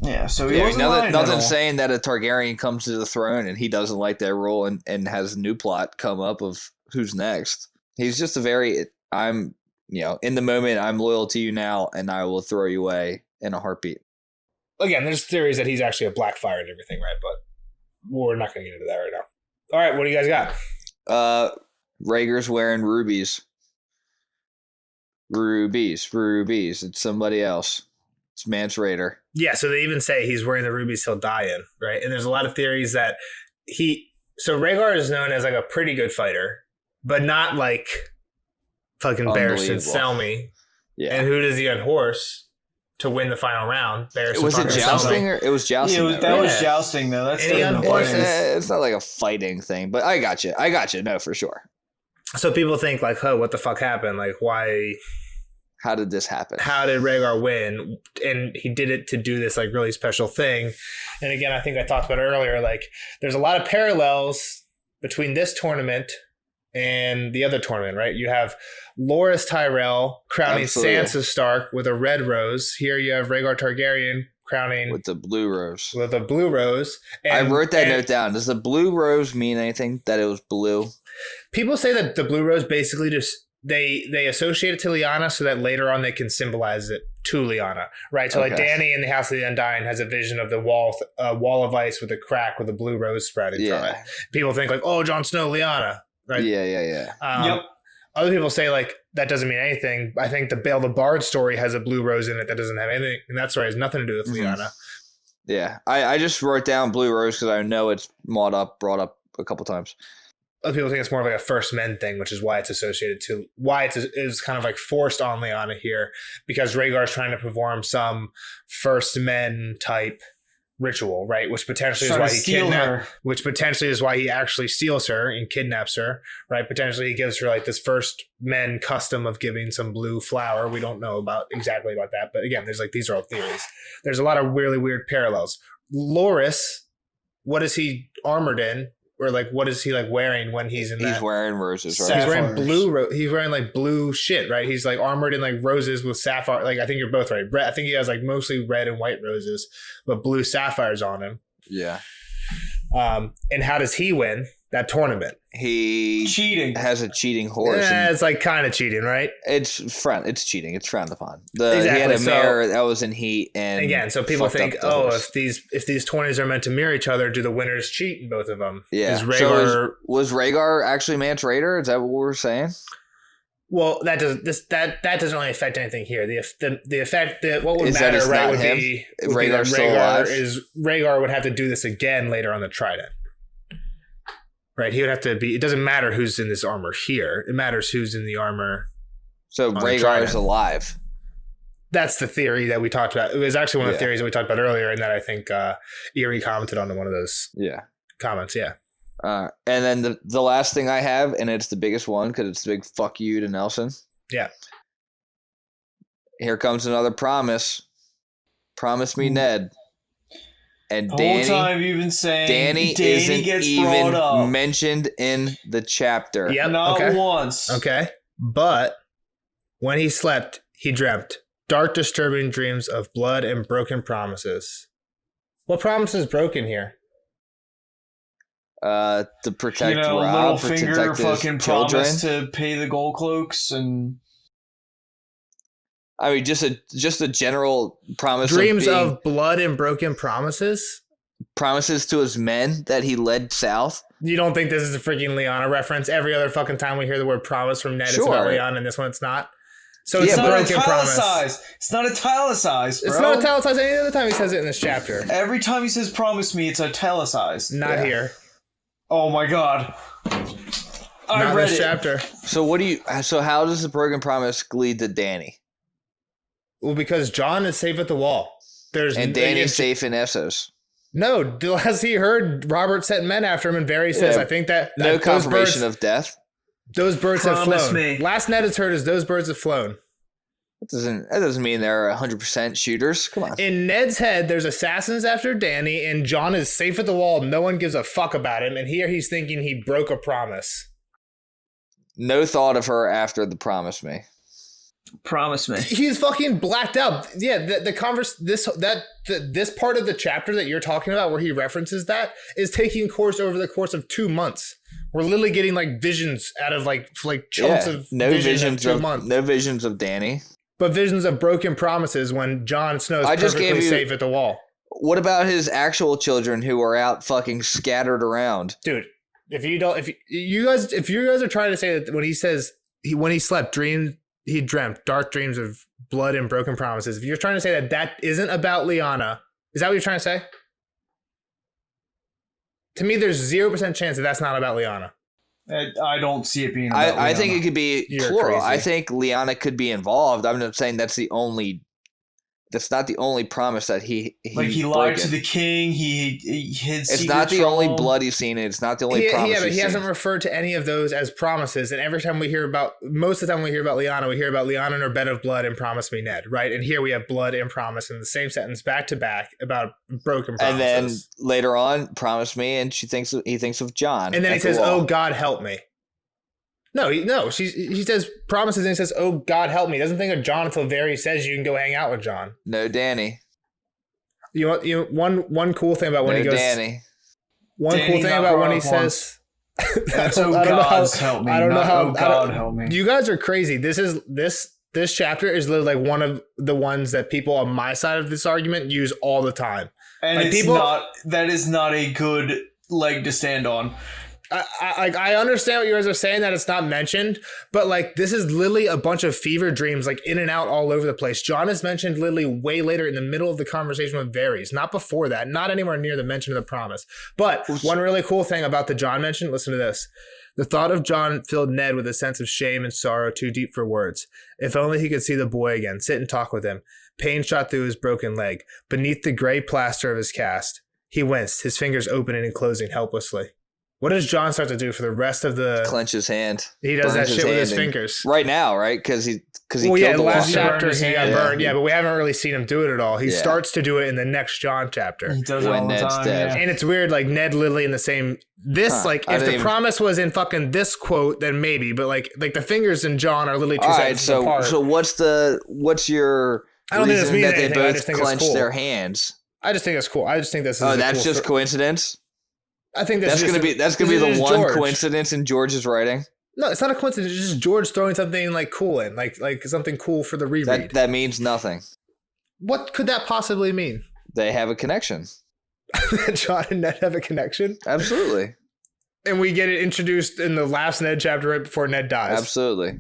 Yeah, so he wasn't lying nothing saying that a Targaryen comes to the throne and he doesn't like that rule and has a new plot come up of who's next. He's just in the moment, I'm loyal to you now and I will throw you away in a heartbeat. Again, there's theories that he's actually a Blackfire and everything, right? But we're not going to get into that right now. All right, what do you guys got? Rhaegar's wearing rubies. Rubies. It's somebody else. It's Mance Rayder. Yeah, so they even say he's wearing the rubies he'll die in, right? And there's a lot of theories that so Rhaegar is known as like a pretty good fighter, but not like fucking Barristan Selmy. Yeah. And who does he unhorse to win the final round? Was it jousting? It was jousting. That was jousting, though. That's it's not like a fighting thing, but I got you. No, for sure. So people think like, oh, what the fuck happened? Like, why? How did this happen? How did Rhaegar win? And he did it to do this like really special thing. And again, I think I talked about earlier, like there's a lot of parallels between this tournament and the other tournament, right? You have Loras Tyrell crowning Sansa Stark with a red rose. Here you have Rhaegar Targaryen crowning with the blue rose. And, I wrote that note down. Does the blue rose mean anything? That it was blue? People say that the blue rose basically just they associate it to Lyanna so that later on they can symbolize it to Lyanna, right? So like Dany in the House of the Undying has a vision of the wall of ice with a crack with a blue rose sprouting from it. People think like, oh, Jon Snow, Lyanna, right? Yeah. Yep. Other people say like that doesn't mean anything. I think the Bale the Bard story has a blue rose in it that doesn't have anything, and that story has nothing to do with Lyanna. Yeah, I just wrote down blue rose because I know it's brought up a couple times. Other people think it's more of like a first men thing, which is why it's associated to why it's kind of like forced on Lyanna here, because Rhaegar is trying to perform some first men type ritual, right? Which potentially is why he actually steals her and kidnaps her, right? Potentially he gives her like this first men custom of giving some blue flower. We don't know exactly about that, but again, these are all theories. There's a lot of really weird parallels. Loras, what is he armored in? or like what is he like wearing when he's in that? He's wearing roses, right? He's wearing he's wearing like blue shit, right? He's like armored in like roses with sapphire. Like I think you're both right. I think he has like mostly red and white roses, but blue sapphires on him. Yeah. And how does he win that tournament? He has a cheating horse. Yeah, it's like kind of cheating, right? It's cheating. It's frowned upon. Exactly. He had a mare that was in heat, and again, so people think, if these 20s are meant to mirror each other, do the winners cheat in both of them? Yeah. Was Rhaegar actually Mance Rayder? Is that what we're saying? Well, that doesn't really affect anything here. The effect that what would is matter, right? Would him? be Rhaegar still alive. Rhaegar would have to do this again later on the Trident. Right, he would have to be. It doesn't matter who's in this armor here. It matters who's in the armor. So Rhaegar is alive. That's the theory that we talked about. It was actually one of the theories that we talked about earlier, and that I think Erie commented on in one of those comments. Yeah. And then the last thing I have, and it's the biggest one because it's the big fuck you to Nelson. Yeah. Here comes another promise. Promise me, Ned. And the whole time you've been saying Danny isn't gets even mentioned in the chapter. Yep, not once. Okay. But when he slept, he dreamt dark, disturbing dreams of blood and broken promises. What promise is broken here? To protect Rob, Littlefinger fucking promise to pay the gold cloaks, and I mean, just a general promise. Dreams of blood and broken promises. Promises to his men that he led south. You don't think this is a freaking Lyanna reference? Every other fucking time we hear the word promise from Ned, it's about Lyanna, and this one it's not. So it's a broken promise. It's not italicized, bro. It's not italicized any other time he says it in this chapter. Every time he says promise me, it's italicized. Not here. Oh my god. Not this chapter. So how does the broken promise lead to Danny? Well, because Jon is safe at the wall. And Danny's safe in Essos. No, as he heard, Robert sent men after him, and Varys says, I think that no confirmation of death. Those birds have flown. Last Ned has heard is those birds have flown. That doesn't mean they're 100% shooters. Come on. In Ned's head, there's assassins after Danny, and Jon is safe at the wall. No one gives a fuck about him, and here he's thinking he broke a promise. No thought of her after the promise me. Promise me. He's fucking blacked out. Yeah, this part of the chapter that you're talking about, where he references that, is taking course over the course of 2 months. We're literally getting like visions out of like chunks of visions of 2 months. No visions of Danny, but visions of broken promises when Jon Snow is perfectly safe at the wall. What about his actual children who are out fucking scattered around, dude? If you guys are trying to say that when he says when he slept, he dreamt dark dreams of blood and broken promises. If you're trying to say that isn't about Lyanna, is that what you're trying to say? To me, there's 0% chance that that's not about Lyanna. I don't see it being about Lyanna. I think it could be plural. Crazy. I think Lyanna could be involved. I'm not saying that's not the only promise that he lied to the king. He hid. It's not the only bloody scene. It's not the only promise. Yeah, but he hasn't referred to any of those as promises. And every time most of the time we hear about Lyanna, we hear about Lyanna and her bed of blood and promise me Ned, right? And here we have blood and promise in the same sentence back to back about broken promises. And then later on, promise me, and he thinks of Jon. And then he says, "Oh God, help me." He says promises and he says, "Oh God, help me." He doesn't think of Jon until Varys says you can go hang out with Jon. No, Danny. One cool thing about when he goes. Danny. One Danny cool thing about when he says. That's help me. I don't know how. God help me. You guys are crazy. This chapter is literally like one of the ones that people on my side of this argument use all the time. And like that is not a good leg to stand on. I understand what you guys are saying, that it's not mentioned, but like this is literally a bunch of fever dreams, like in and out all over the place. Jon is mentioned literally way later in the middle of the conversation with Varys, not before that, not anywhere near the mention of the promise. But one really cool thing about the Jon mention, listen to this. The thought of Jon filled Ned with a sense of shame and sorrow too deep for words. If only he could see the boy again, sit and talk with him. Pain shot through his broken leg. Beneath the gray plaster of his cast, he winced, his fingers opening and closing helplessly. What does Jon start to do for the rest of the? Clench his hand. He does that shit with his fingers. Right now, right? Because he well, killed the last Walker. chapter he got burned. Yeah, but we haven't really seen him do it at all. He starts to do it in the next Jon chapter. He does it when all the Ned's time. dead. Yeah. And it's weird, like Ned literally in the same. This if the promise was in fucking this quote, then maybe. But like the fingers in Jon are literally two sentences apart. So what's your I don't think this reason means that they anything. I both just think it's clenched cool. their hands? I just think it's cool. I just think this is. Oh, that's just coincidence. I think that's gonna be the one George. coincidence in George's writing. No, it's not a coincidence. It's just George throwing something like cool in, like something cool for the reread. That means nothing. What could that possibly mean? They have a connection. Jon and Ned have a connection? Absolutely. And we get it introduced in the last Ned chapter right before Ned dies. Absolutely.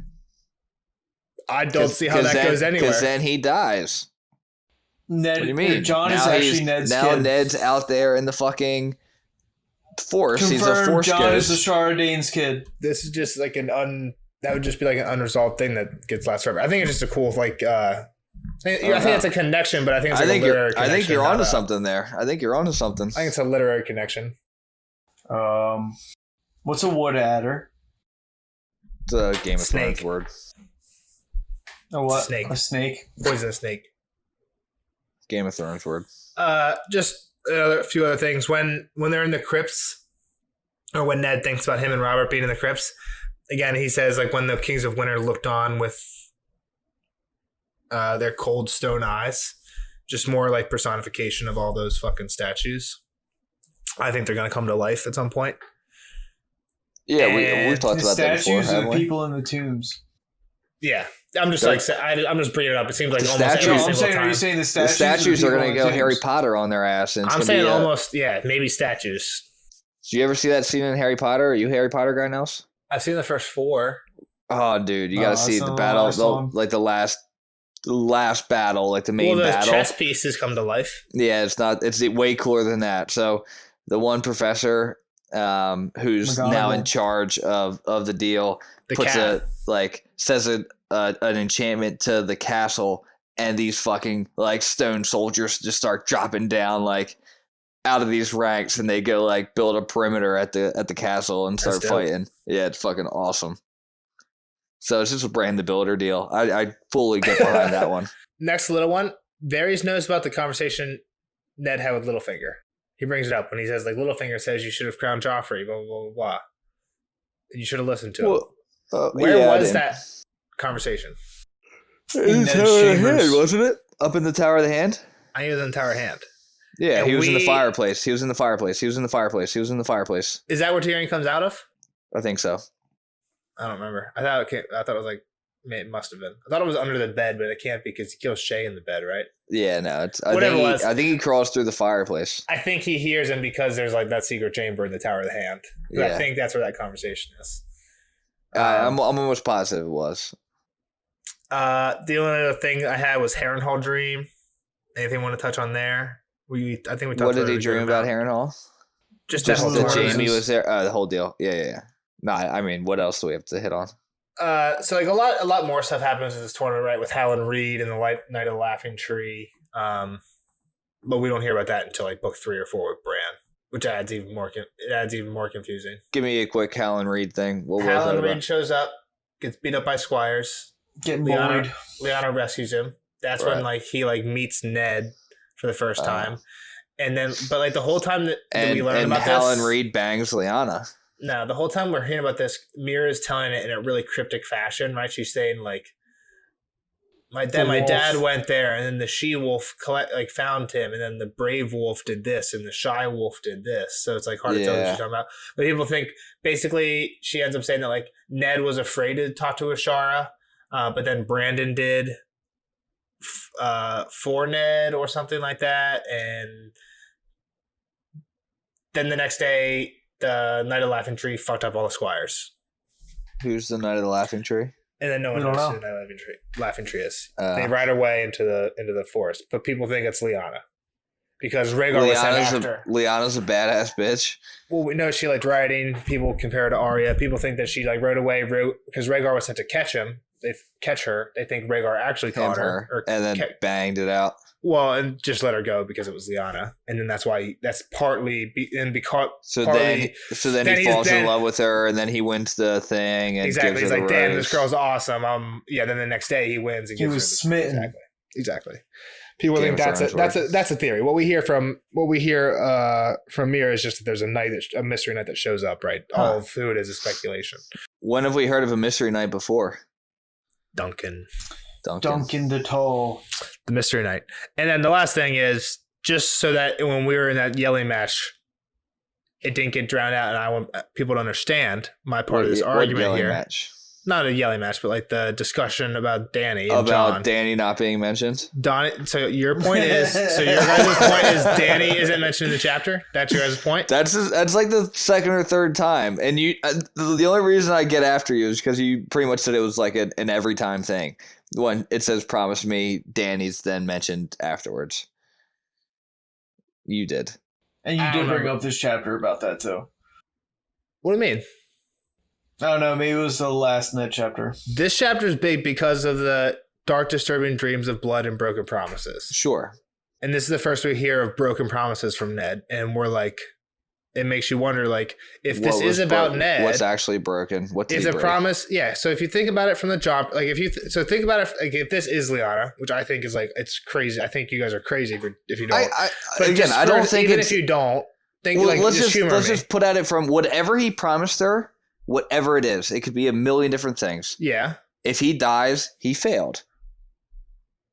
I don't see how that goes anywhere. Because then he dies. Ned, what do you mean? Jon is actually Ned's kid. Now Ned's out there in the fucking force. Confirmed, he's a force Jon ghost. is the Shardaine's kid. This is just like that would just be like an unresolved thing that gets last forever. I think it's just a cool like I think it's a connection, but I think it's like a literary connection. I think you're onto something there. I think you're onto something. I think it's a literary connection. What's a wood adder? It's a Game of Thrones word. A what? Snake. A snake. Poison snake. Game of Thrones word. Just a few other things. When they're in the crypts, or when Ned thinks about him and Robert being in the crypts, again he says like when the Kings of Winter looked on with their cold stone eyes, just more like personification of all those fucking statues. I think they're gonna come to life at some point. Yeah, we've talked about that before. Statues of people in the tombs. Yeah, I'm just I'm just bringing it up. It seems like almost statues. every single time. Are you saying the statues are going to go Harry Potter on their ass? And I'm saying almost, maybe statues. Did you ever see that scene in Harry Potter? Are you a Harry Potter guy, Nels? I've seen the first 4. Oh, dude, you got to see the battle, like the last battle, like the main battle. The chess pieces come to life. Yeah, it's way cooler than that. So the one professor who's now in charge of the deal says an enchantment to the castle, and these fucking like stone soldiers just start dropping down like out of these ranks, and they go like build a perimeter at the castle and start fighting. Yeah, it's fucking awesome. So it's just a Brand the Builder deal. I fully get behind that one. Next little one. Varys knows about the conversation Ned had with Littlefinger. He brings it up when he says like Littlefinger says you should have crowned Joffrey, blah blah blah blah. You should have listened to him. Where was that conversation? In the Tower of the Hand, wasn't it? Up in the Tower of the Hand? I think it was in the Tower of the Hand. Yeah, and he was in the fireplace. He was in the fireplace. Is that where Tyrion comes out of? I think so. I don't remember. I thought it was like it must have been. I thought it was under the bed, but it can't be because he kills Shay in the bed, right? Yeah, no. I think he crawls through the fireplace. I think he hears him because there's like that secret chamber in the Tower of the Hand. Yeah. I think that's where that conversation is. I'm almost positive it was. The only other thing I had was Harrenhal dream. Anything you want to touch on there? I think we talked. What did he dream about Harrenhal? Just that Jaime was there. The whole deal. Yeah. No, I mean, what else do we have to hit on? So like a lot more stuff happens in this tournament, right? With Howland Reed and the Night of the Laughing Tree. But we don't hear about that until like book 3 or 4 with Bran, which adds even more confusing. Give me a quick Howland Reed thing. Howland Reed shows up, gets beat up by squires. Lyanna rescues him. That's when like he like meets Ned for the first time, and then but like the whole time that we learn about Howland Reed bangs Lyanna. No, the whole time we're hearing about this, Mira is telling it in a really cryptic fashion, right? She's saying like, my dad went there, and then the she wolf found him, and then the brave wolf did this, and the shy wolf did this. So it's like hard to tell what she's talking about. But people think basically she ends up saying that like Ned was afraid to talk to Ashara, but then Brandon did for Ned or something like that, and then the next day the Night of the Laughing Tree fucked up all the squires. Who's the Night of the Laughing Tree? And then no one knows who the Night of the Laughing Tree is. They ride away into the forest, but people think it's Lyanna because Rhaegar was sent after. Lyanna's a badass bitch. Well, we know she liked riding. People compare her to Arya. People think that she like rode away because Rhaegar was sent to catch him they catch her. They think Rhaegar actually caught her, and then banged it out. Well, and just let her go because it was Lyanna, and then that's why that's partly because then he falls in love with her, and then he wins the thing. And exactly, he's like, "Damn, this girl's awesom." Then the next day he wins and he was smitten. Exactly. People think that's a theory. What we hear from Mira is just that there's a mystery knight that shows up. Right, all of who it is speculation. When have we heard of a mystery knight before? Duncan the Tall. The mystery knight. And then the last thing is, just so that when we were in that yelling match, it didn't get drowned out, and I want people to understand my part of this argument here. Match? Not a yelling match, but like the discussion about Dany and Jon. Dany not being mentioned. So your point is, your guys' point is Dany isn't mentioned in the chapter. That's your guys' point. That's like the second or third time, and the only reason I get after you is because you pretty much said it was like an every time thing. When it says "promise me," Dany's then mentioned afterwards. You did, and you did bring up this chapter about that too. What do you mean? I don't know. Maybe it was the last Ned chapter. This chapter is big because of the dark, disturbing dreams of blood and broken promises. Sure. And this is the first we hear of broken promises from Ned, and we're like, it makes you wonder, like, if this is about Ned, what's actually broken? What did he break? Promise? Yeah. So if you think about it from the jump, like think about it, like if this is Lyanna, which I think is like it's crazy. I think you guys are crazy if you don't. I don't think even if you don't think let's just put at it from whatever he promised her. Whatever it is, it could be a million different things. Yeah. If he dies, he failed.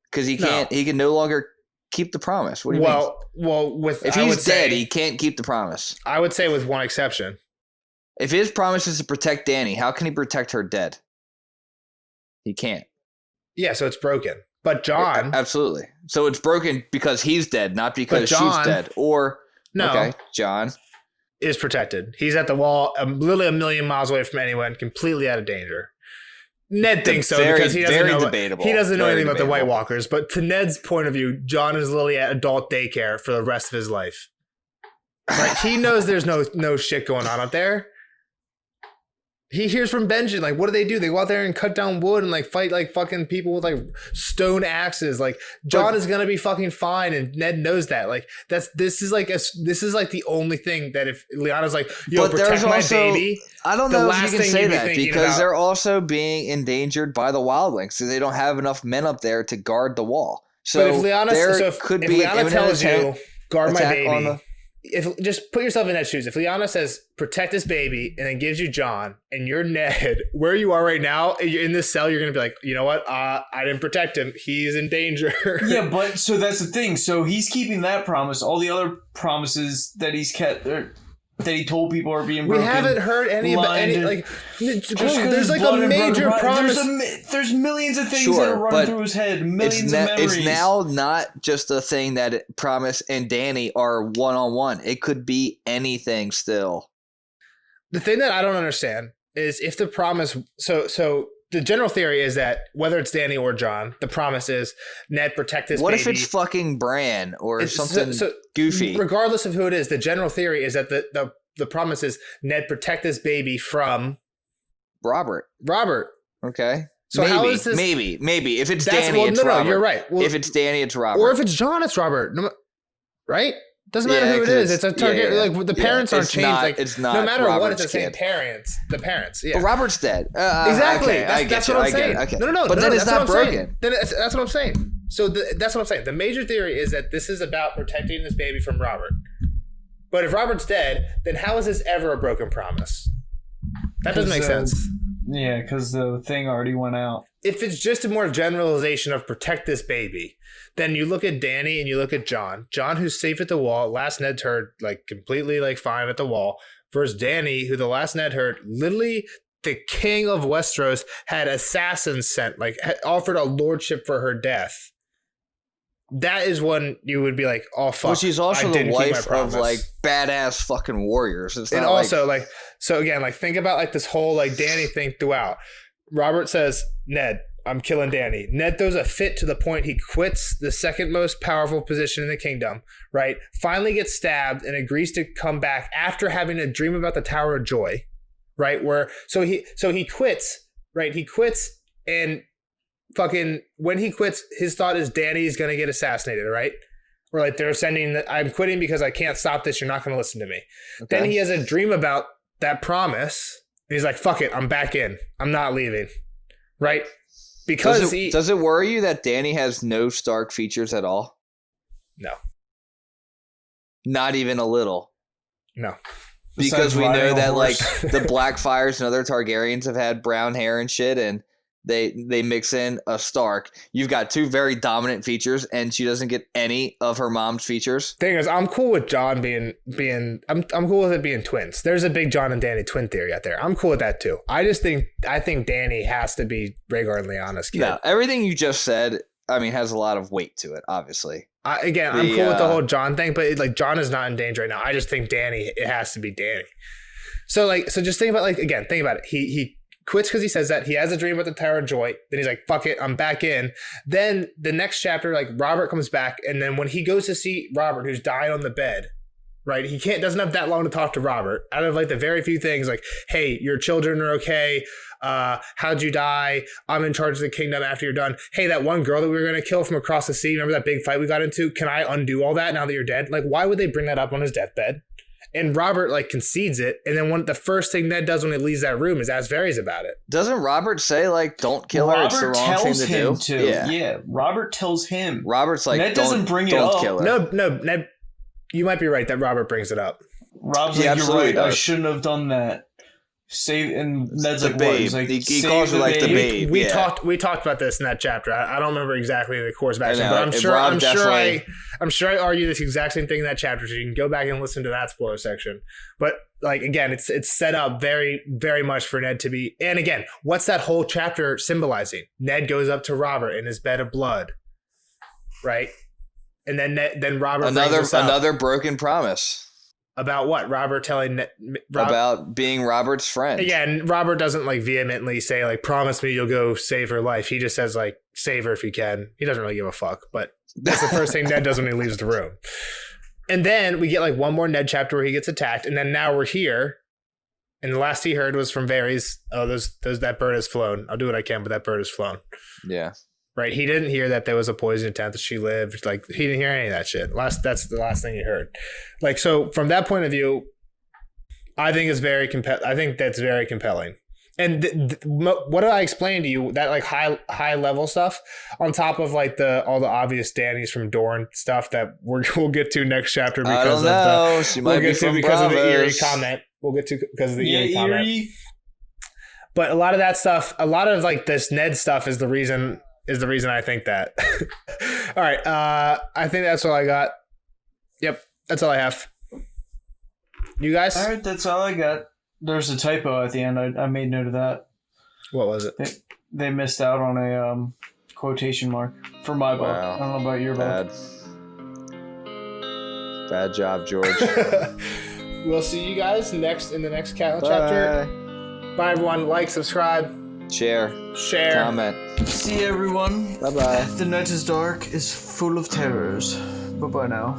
Because he can't. He can no longer keep the promise. What do you mean? Well, if he's dead, he can't keep the promise. I would say with one exception. If his promise is to protect Dany, how can he protect her dead? He can't. Yeah, so it's broken. But Jon, absolutely. So it's broken because he's dead, not because she's dead. Or Jon is protected. He's at the wall, literally a million miles away from anyone, completely out of danger. Ned thinks so because he doesn't know anything about the White Walkers. But to Ned's point of view, Jon is literally at adult daycare for the rest of his life. Like he knows there's no shit going on up there. He hears from Benjen, like, what do? They go out there and cut down wood and like fight like fucking people with like stone axes. Like Jon is gonna be fucking fine, and Ned knows that. Like this is like the only thing that if Lyanna's like, yo, protect my baby. I don't know if you can say that because they're also being endangered by the wildlings, so they don't have enough men up there to guard the wall. So but if Lyanna tells you guard my baby. If just put yourself in that shoes. If Lyanna says protect this baby and then gives you Jon and you're Ned, where you are right now, you're in this cell, you're gonna be like, you know what? I didn't protect him. He's in danger. Yeah, but so that's the thing. So he's keeping that promise. All the other promises that he's kept, that he told people are being broken. We haven't heard any about any like. There's like a major promise. There's millions of things that are running through his head. Millions of memories. It's now not just a thing that Promise and Dany are one-on-one. It could be anything still. The thing that I don't understand is if the promise. So the general theory is that whether it's Dany or Jon, the promise is Ned protect this baby. What if it's fucking Bran or something goofy? Regardless of who it is, the general theory is that the promise is Ned protect this baby from Robert. Okay. So maybe, how is this? Maybe. If it's Dany, it's Robert. No, you're right. Well, if it's Dany, it's Robert. Or if it's Jon, it's Robert. Right? Doesn't matter who it is. It's a target. Like the parents aren't changed. It's not. No matter Robert's what, it's the same kid. parents. The parents. Yeah. But Robert's dead. Exactly. Okay, that's what I'm saying. Okay. No. But then it's not broken. That's what I'm saying. So that's what I'm saying. The major theory is that this is about protecting this baby from Robert. But if Robert's dead, then how is this ever a broken promise? That doesn't make sense. Yeah, because the thing already went out. If it's just a more generalization of protect this baby, then you look at Dany and you look at Jon. Jon, who's safe at the wall, last Ned heard, like completely like fine at the wall, versus Dany, who the last Ned heard, literally the king of Westeros had assassins sent, like had offered a lordship for her death. That is when you would be like, oh fuck. Well, she's also the wife of like badass fucking warriors. It's and not also like so again, like think about like this whole like Dany thing throughout. Robert says, Ned, I'm killing Dany. Ned throws a fit to the point he quits the second most powerful position in the kingdom, right? Finally gets stabbed and agrees to come back after having a dream about the Tower of Joy, right? So he quits, right? He quits And fucking when he quits, his thought is Danny's gonna get assassinated, right? Or like they're sending that I'm quitting because I can't stop this. You're not gonna listen to me. Okay. Then he has a dream about that promise. And he's like, fuck it, I'm back in. I'm not leaving. Right? Because does it worry you that Danny has no Stark features at all? No. Not even a little. No. Because we know that like the Blackfires and other Targaryens have had brown hair and shit, and they mix in a Stark. You've got two very dominant features, and she doesn't get any of her mom's features. Thing is, I'm cool with Jon being I'm cool with it being twins. There's a big Jon and Danny twin theory out there. I'm cool with that too. I think Danny has to be Rhaegar and Lyanna's kid. Yeah, everything you just said, I mean, has a lot of weight to it, obviously. I'm cool with the whole Jon thing, but like Jon is not in danger right now. I just think Danny, it has to be Danny. So just think about think about it. He quits because he says that. He has a dream about the Tower of Joy. Then he's like, fuck it, I'm back in. Then the next chapter, like Robert comes back, and then when he goes to see Robert, who's dying on the bed, right? He doesn't have that long to talk to Robert. Out of like the very few things, like, hey, your children are okay. How'd you die? I'm in charge of the kingdom after you're done. Hey, that one girl that we were going to kill from across the sea, remember that big fight we got into? Can I undo all that now that you're dead? Like, why would they bring that up on his deathbed? And Robert like concedes it, and then the first thing Ned does when he leaves that room is ask Varys about it. Doesn't Robert say like, "Don't kill her"? It's the wrong thing to do. Yeah, Robert tells him. Robert's like, Ned doesn't bring it up. Kill her. No, Ned, you might be right that Robert brings it up. Rob's like, you're right. I shouldn't have done that. Save and Ned's the like, babe. what? He's like, he calls her like the babe. We talked about this in that chapter. I don't remember exactly the course of action, but I'm sure I argue this exact same thing in that chapter. So you can go back and listen to that spoiler section. But like again, it's set up very, very much for Ned to be. And again, what's that whole chapter symbolizing? Ned goes up to Robert in his bed of blood, right? And then Robert another broken promise. About what? Robert telling about being Robert's friend. Again, Robert doesn't like vehemently say like, promise me you'll go save her life. He just says like, save her if you can. He doesn't really give a fuck, but that's the first thing Ned does when he leaves the room. And then we get like one more Ned chapter where he gets attacked, and then now we're here. And the last he heard was from Varys. Oh, that bird has flown. I'll do what I can, but that bird has flown. Yeah. Right. He didn't hear that there was a poison attempt, that she lived. Like, he didn't hear any of that shit. That's the last thing he heard. Like, so from that point of view, I think it's very I think that's very compelling. And what did I explain to you? That like high level stuff on top of like all the obvious Danny's from Dorne stuff that we'll get to next chapter because of the Eerie comment. We'll get to because of the Eerie comment. But a lot of that stuff, a lot of like this Ned stuff is the reason I think that. All right. I think that's all I got. Yep. That's all I have. You guys? All right. That's all I got. There's a typo at the end. I made note of that. What was it? They missed out on a quotation mark for my book. Wow. I don't know about your book. Bad job, George. We'll see you guys in the next chapter. Bye, everyone. Like, subscribe. Share. Comment. See everyone. Bye-bye. The Night is Dark is full of terrors. Bye-bye now.